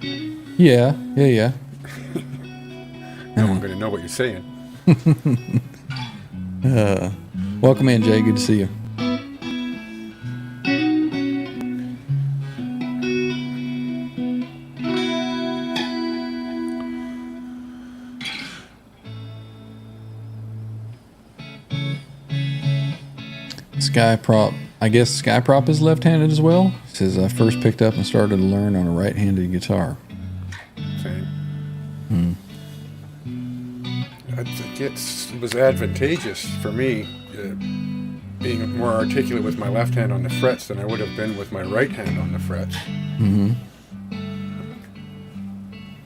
Yeah. no one's going to know what you're saying. Welcome in, Jay. Good to see you. Skyprop. I guess Skyprop is left-handed as well. It says I first picked up and started to learn on a right-handed guitar. Same. I think it was advantageous for me being more articulate with my left hand on the frets than I would have been with my right hand on the frets.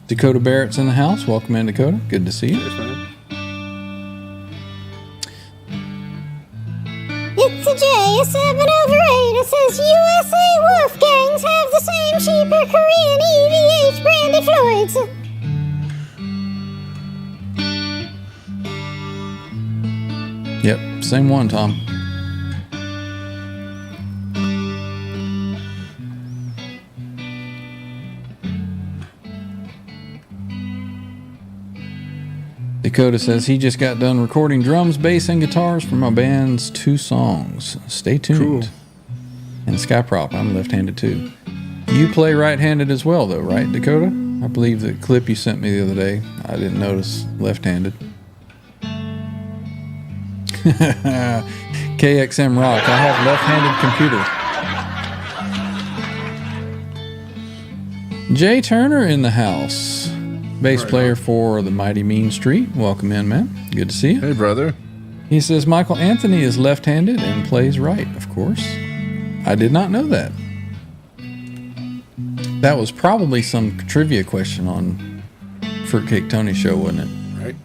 Dakota Barrett's in the house. Welcome in, Dakota. Good to see you. Yes, man. It's a J, a 7/8. It says USA Wolfgangs have the same cheaper Korean EVH branded Floyds. Yep, same one, Tom. Dakota says he just got done recording drums, bass, and guitars for my band's 2 songs. Stay tuned. Cool. And Skyprop, I'm left-handed too. You play right-handed as well, though, right, Dakota? I believe the clip you sent me the other day, I didn't notice left-handed. KXM Rock, I have left-handed computer. Jay Turner in the house. Bass player for the Mighty Mean Street. Welcome in, man. Good to see you. Hey, brother. He says Michael Anthony is left-handed and plays right, of course. I did not know that. That was probably some trivia question on Fruitcake Tony's show, wasn't it? Right?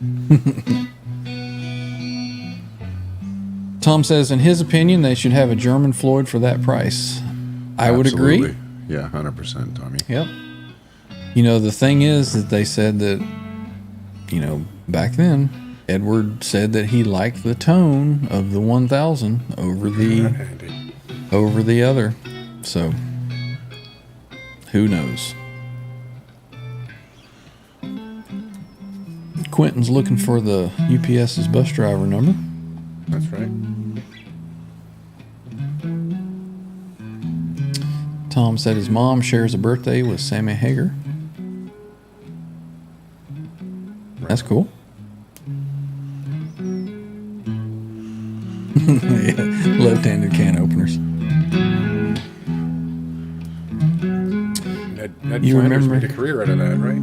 Tom says, in his opinion, they should have a German Floyd for that price. I would agree. Absolutely. Yeah, 100%, Tommy. Yep. The thing is that they said that, back then, Edward said that he liked the tone of the 1000 over the Handy. other. So, who knows? Quentin's looking for the UPS's bus driver number. That's right. Tom said his mom shares a birthday with Sammy Hager. That's cool. Yeah, left-handed can openers. Ned You Flanders remember- made a career out of that, right?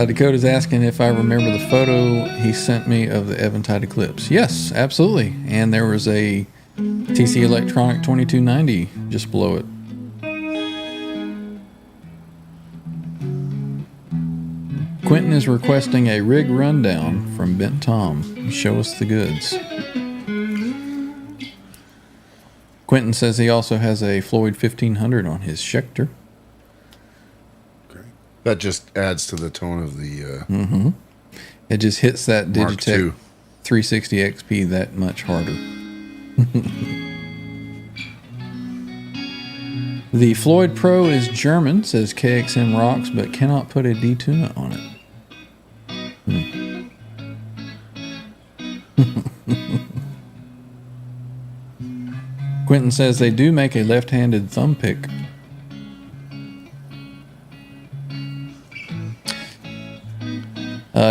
Dakota's asking if I remember the photo he sent me of the Eventide eclipse. Yes, absolutely. And there was a TC Electronic 2290 just below it. Quentin is requesting a rig rundown from Bent Tom. Show us the goods. Quentin says he also has a Floyd 1500 on his Schecter. That just adds to the tone of the It just hits that Mark Digitech II. 360 XP that much harder. The Floyd Pro is German, says KXM Rocks, but cannot put a D-tuna on it. Quentin says they do make a left-handed thumb pick.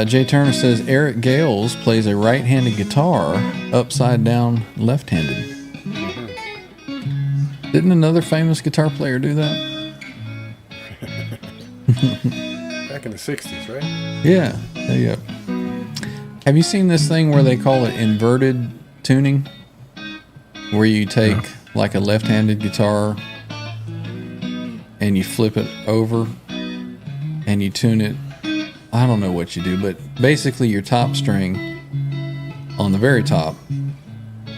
Jay Turner says Eric Gales plays a right-handed guitar upside down left-handed. Didn't another famous guitar player do that? Back in the 60s, right? Yeah. Yeah. Have you seen this thing where they call it inverted tuning? Where you take like a left-handed guitar and you flip it over and you tune it. I don't know what you do, but basically your top string on the very top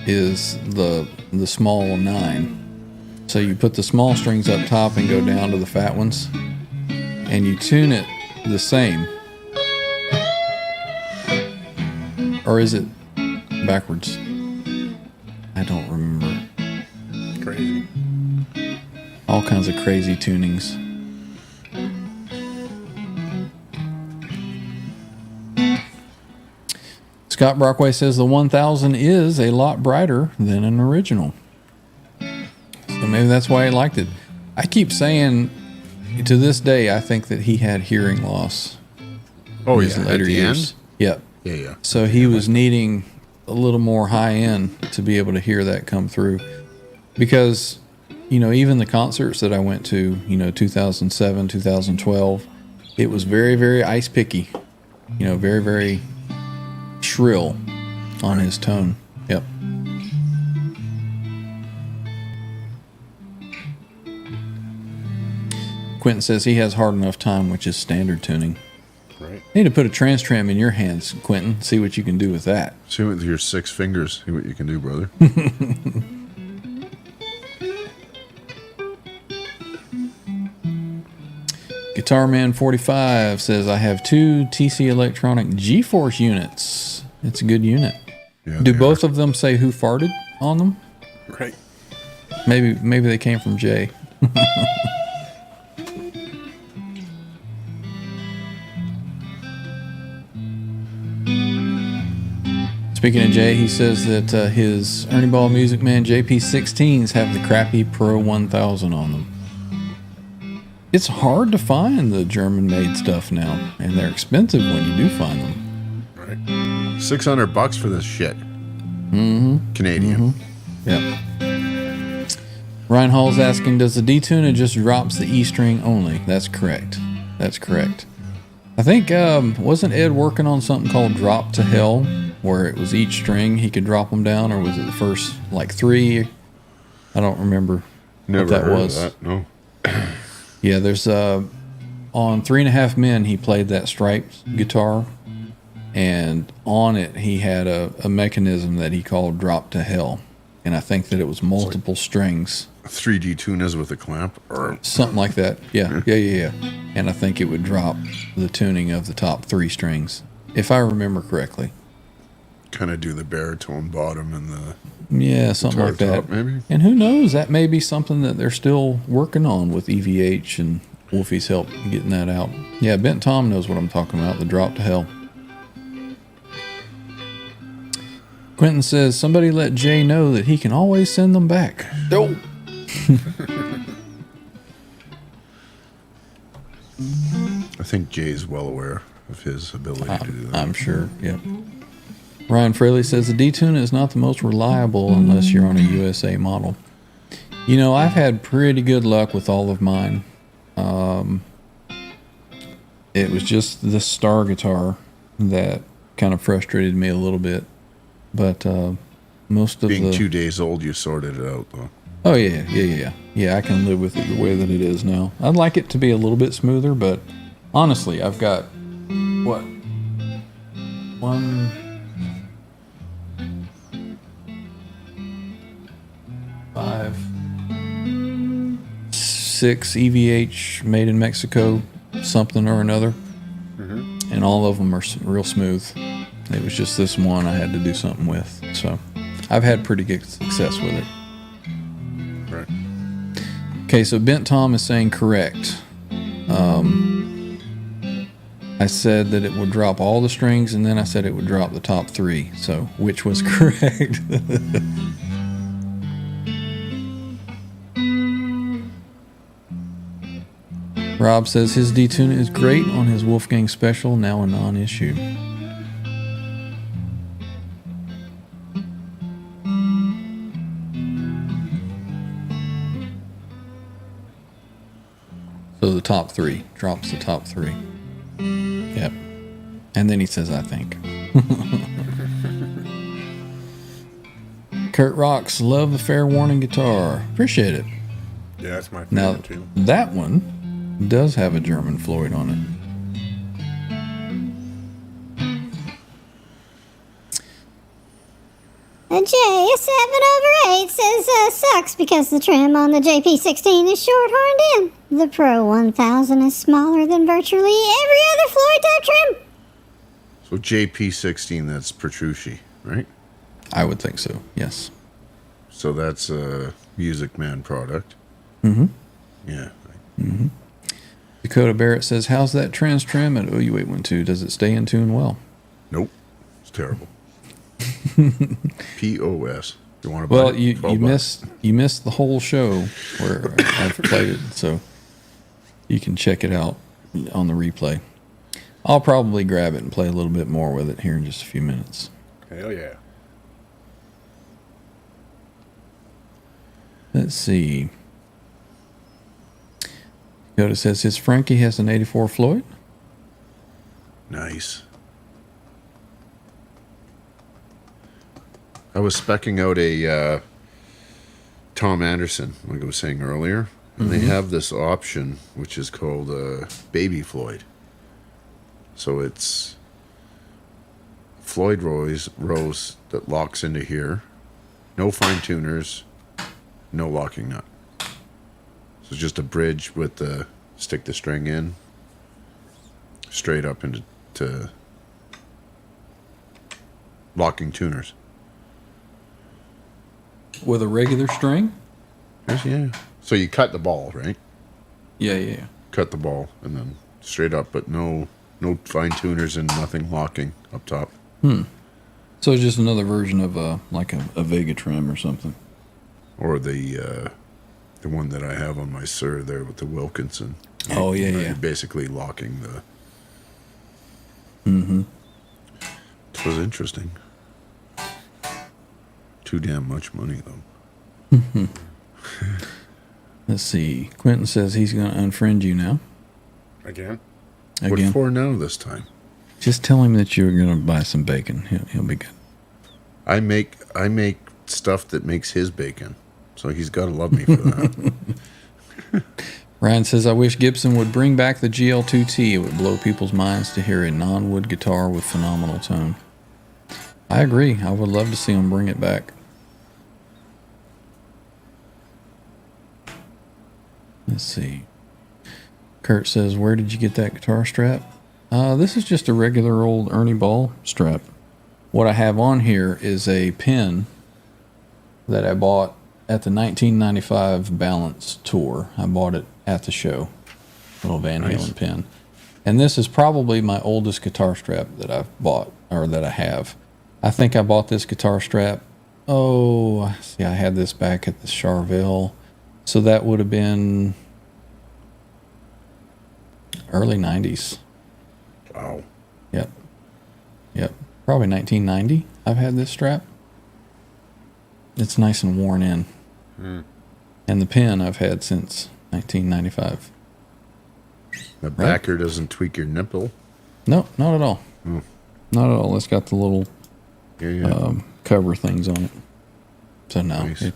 is the small 9. So you put the small strings up top and go down to the fat ones, and you tune it the same. Or is it backwards? I don't remember. Crazy. All kinds of crazy tunings. Scott Brockway says the 1000 is a lot brighter than an original. So maybe that's why he liked it. I keep saying, to this day, I think that he had hearing loss. Oh, in his yeah, later at the years. end? Yep. Yeah. So he was needing a little more high end to be able to hear that come through. Because, even the concerts that I went to, 2007, 2012, it was very, very ice picky. Very, very shrill on his tone. Yep. Quentin says he has hard enough time, which is standard tuning. Right. Need to put a TransTrem in your hands, Quentin. See what you can do with that. See with your 6 fingers. See what you can do, brother. Guitarman 45 says I have 2 TC Electronic G-Force units. It's a good unit. Yeah, Do they both are. of them say who farted on them? Right. Maybe they came from Jay. Speaking of Jay, he says that his Ernie Ball Music Man JP16s have the crappy Pro 1000 on them. It's hard to find the German-made stuff now, and they're expensive when you do find them. Right. $600 for this shit. Canadian. Yep. Ryan Hall's asking, does the D-tuna just drops the E string only? That's correct. That's correct. I think, wasn't Ed working on something called Drop to Hell, where it was each string he could drop them down, or was it the first, 3? I don't remember Never what that heard was. of that. No. Yeah, there's, on 3.5 Men, he played that striped guitar, and on it, he had a mechanism that he called Drop to Hell. And I think that it was multiple strings 3D tuners with a clamp, or something like that. Yeah. And I think it would drop the tuning of the top 3 strings, if I remember correctly. kind of do the baritone bottom and the Yeah, something like guitar that. top, maybe. And who knows? That may be something that they're still working on with EVH and Wolfie's help getting that out. Yeah, Bent Tom knows what I'm talking about. The drop to hell. Quentin says, somebody let Jay know that he can always send them back. Dope. I think Jay's well aware of his ability to do that. I'm sure, yep. Ryan Fraley says, the D-Tune is not the most reliable unless you're on a USA model. You know, I've had pretty good luck with all of mine. It was just the Star guitar that kind of frustrated me a little bit. But most of Being the... 2 days old, you sorted it out, though. Oh, yeah. Yeah, I can live with it the way that it is now. I'd like it to be a little bit smoother, but honestly, I've got, what? 6 EVH made in Mexico, something or another. And all of them are real smooth. It was just this one I had to do something with. So I've had pretty good success with it. Right. Okay, so Bent Tom is saying correct. I said that it would drop all the strings, and then I said it would drop the top 3. So which was correct? Rob says his D-Tune is great on his Wolfgang Special, now a non-issue. So the top 3. Drops the top 3. Yep. And then he says, I think. Kurt Rocks, love the Fair Warning guitar. Appreciate it. Yeah, that's my Now, favorite too. that one does have a German Floyd on it. J7/8 says, sucks because the trim on the JP16 is short horned in. The Pro 1000 is smaller than virtually every other Floyd type trim. So JP16, that's Petrucci, right? I would think so, yes. So that's a Music Man product. Mm-hmm. Yeah. Mm-hmm. Dakota Barrett says, how's that TransTrem at OU812? Does it stay in tune well? Nope. It's terrible. POS. You want to buy Well, it? you 12 bucks. missed the whole show where I've played it, so you can check it out on the replay. I'll probably grab it and play a little bit more with it here in just a few minutes. Hell yeah. Let's see. Yoda says his Frankie has an 84 Floyd. Nice. I was specking out a Tom Anderson, like I was saying earlier, and they have this option which is called Baby Floyd. So it's Floyd rose that locks into here, no fine tuners, no locking nut. So it's just a bridge with the stick the string in, straight up into locking tuners. With a regular string? Yes, yeah. So you cut the ball, right? Yeah. Cut the ball and then straight up, but no fine tuners and nothing locking up top. So it's just another version of like a Vega trim or something. Or the one that I have on my Sir there with the Wilkinson. Oh, yeah. You're basically locking the. It was interesting. Too damn much money though. Let's see. Quentin says he's going to unfriend you now. Again? What Again. for now this time? Just tell him that you're going to buy some bacon. He'll be good. I make stuff that makes his bacon, so he's got to love me for that. Ryan says, I wish Gibson would bring back the GL2T. It would blow people's minds to hear a non-wood guitar with phenomenal tone. I agree. I would love to see him bring it back. Let's see. Kurt says, where did you get that guitar strap? This is just a regular old Ernie Ball strap. What I have on here is a pin that I bought at the 1995 Balance tour. I bought it at the show. Little Van Halen pin. And this is probably my oldest guitar strap that I've bought, or that I have. I think I bought this guitar strap. Oh, see, I had this back at the Charvel. So that would have been early 90s. Wow. Yep. Probably 1990 I've had this strap. It's nice and worn in. And the pin I've had since 1995. The backer doesn't tweak your nipple. No, not at all. Not at all. It's got the little cover things on it. So no, Nice.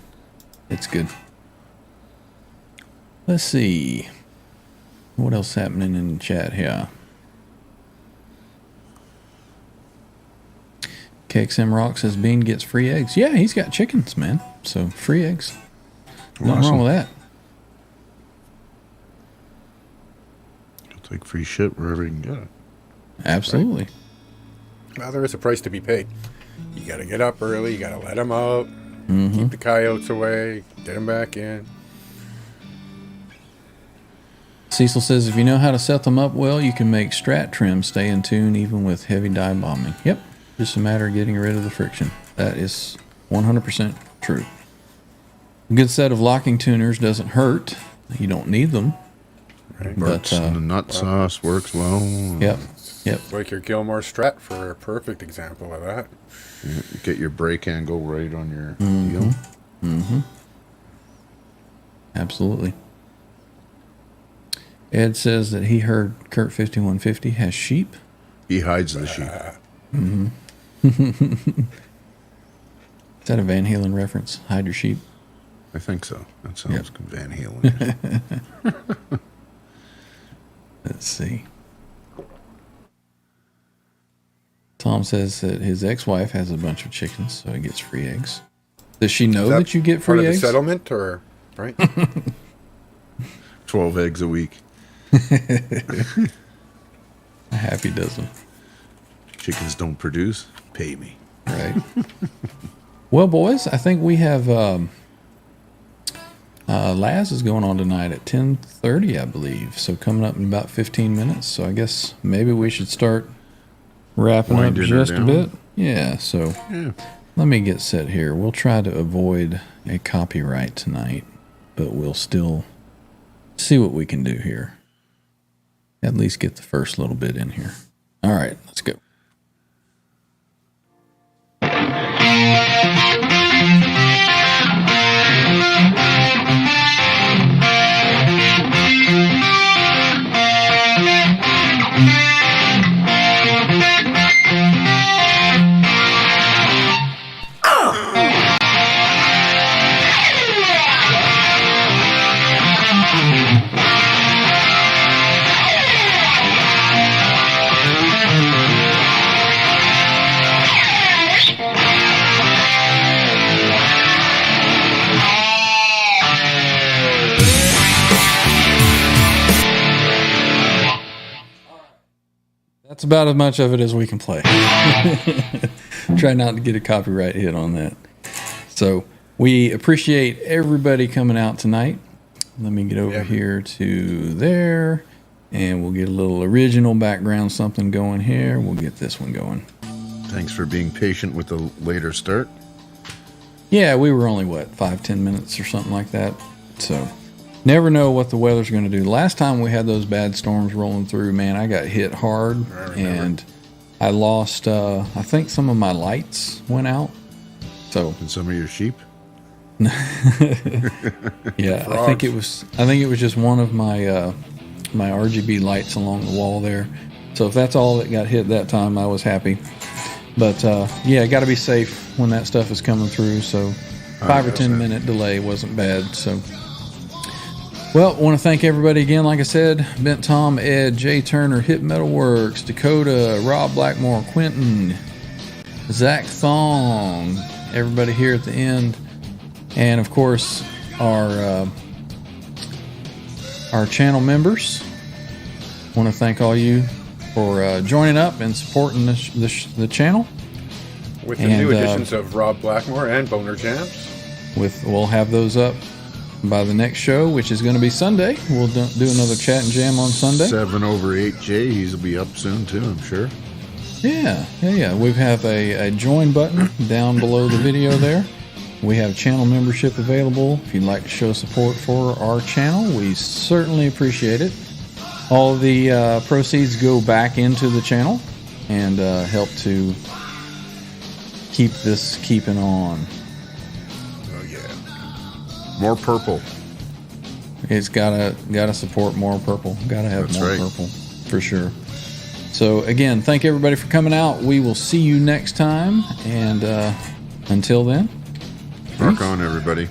it's good. Let's see. What else happening in the chat here? KXM Rock says Bean gets free eggs. Yeah, he's got chickens, man. So free eggs. Nothing wrong with that. You'll take free shit wherever you can get it. Absolutely. Well, there is a price to be paid. You got to get up early. You got to let them out. Keep the coyotes away. Get them back in. Cecil says if you know how to set them up well, you can make TransTrem stay in tune even with heavy dive bombing. Yep. Just a matter of getting rid of the friction. That is 100% true. A good set of locking tuners doesn't hurt. You don't need them. Right. Works, and the nut sauce works well. Yep. Like your Gilmore Strat for a perfect example of that. You get your brake angle right on your wheel. Absolutely. Ed says that he heard Kurt 5150 has sheep. He hides the sheep. Is that a Van Halen reference? Hide your sheep? I think so. That sounds good. Van Halen. Let's see. Tom says that his ex-wife has a bunch of chickens, so he gets free eggs. Does she know that you get part free of eggs? the settlement, or right? 12 eggs a week. A happy dozen. Chickens don't produce. Pay me. Right. Well, boys, I think we have Laz is going on tonight at 10:30, I believe. So coming up in about 15 minutes. So I guess maybe we should start wrapping up Winding her just a down. bit. Yeah, so let me get set here. We'll try to avoid a copyright tonight, but we'll still see what we can do here. At least get the first little bit in here. All right, let's go. That's about as much of it as we can play. Try not to get a copyright hit on that. So we appreciate everybody coming out tonight. Let me get over here to there, and we'll get a little original background something going here. We'll get this one going. Thanks for being patient with the later start. Yeah, we were only, 5-10 minutes or something like that. So never know what the weather's going to do. Last time we had those bad storms rolling through, man, I got hit hard, and I lost, I think some of my lights went out. So, And some of your sheep. yeah, I think it was just one of my my RGB lights along the wall there. So if that's all that got hit that time, I was happy. But yeah, got to be safe when that stuff is coming through. So 5 or 10 minute delay wasn't bad. So, well, I want to thank everybody again. Like I said, Bent Tom, Ed, Jay Turner, Hit Metal Works, Dakota, Rob Blackmore, Quentin, Zach Thong, everybody here at the end. And of course, our our channel members. Want to thank all you for joining up and supporting the channel. With the new And, additions of Rob Blackmore and Boner Jams. We'll have those up by the next show, which is going to be Sunday. We'll do another chat and jam on Sunday. 7/8J, he'll be up soon too, I'm sure. Yeah. We have a join button down below the video there. We have channel membership available. If you'd like to show support for our channel, we certainly appreciate it. All of the proceeds go back into the channel and help to keep this keeping on. Oh yeah. More purple. It's gotta support more purple. Gotta have That's more right. purple for sure. So again, thank everybody for coming out. We will see you next time, and until then, Rock on, everybody.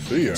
See ya.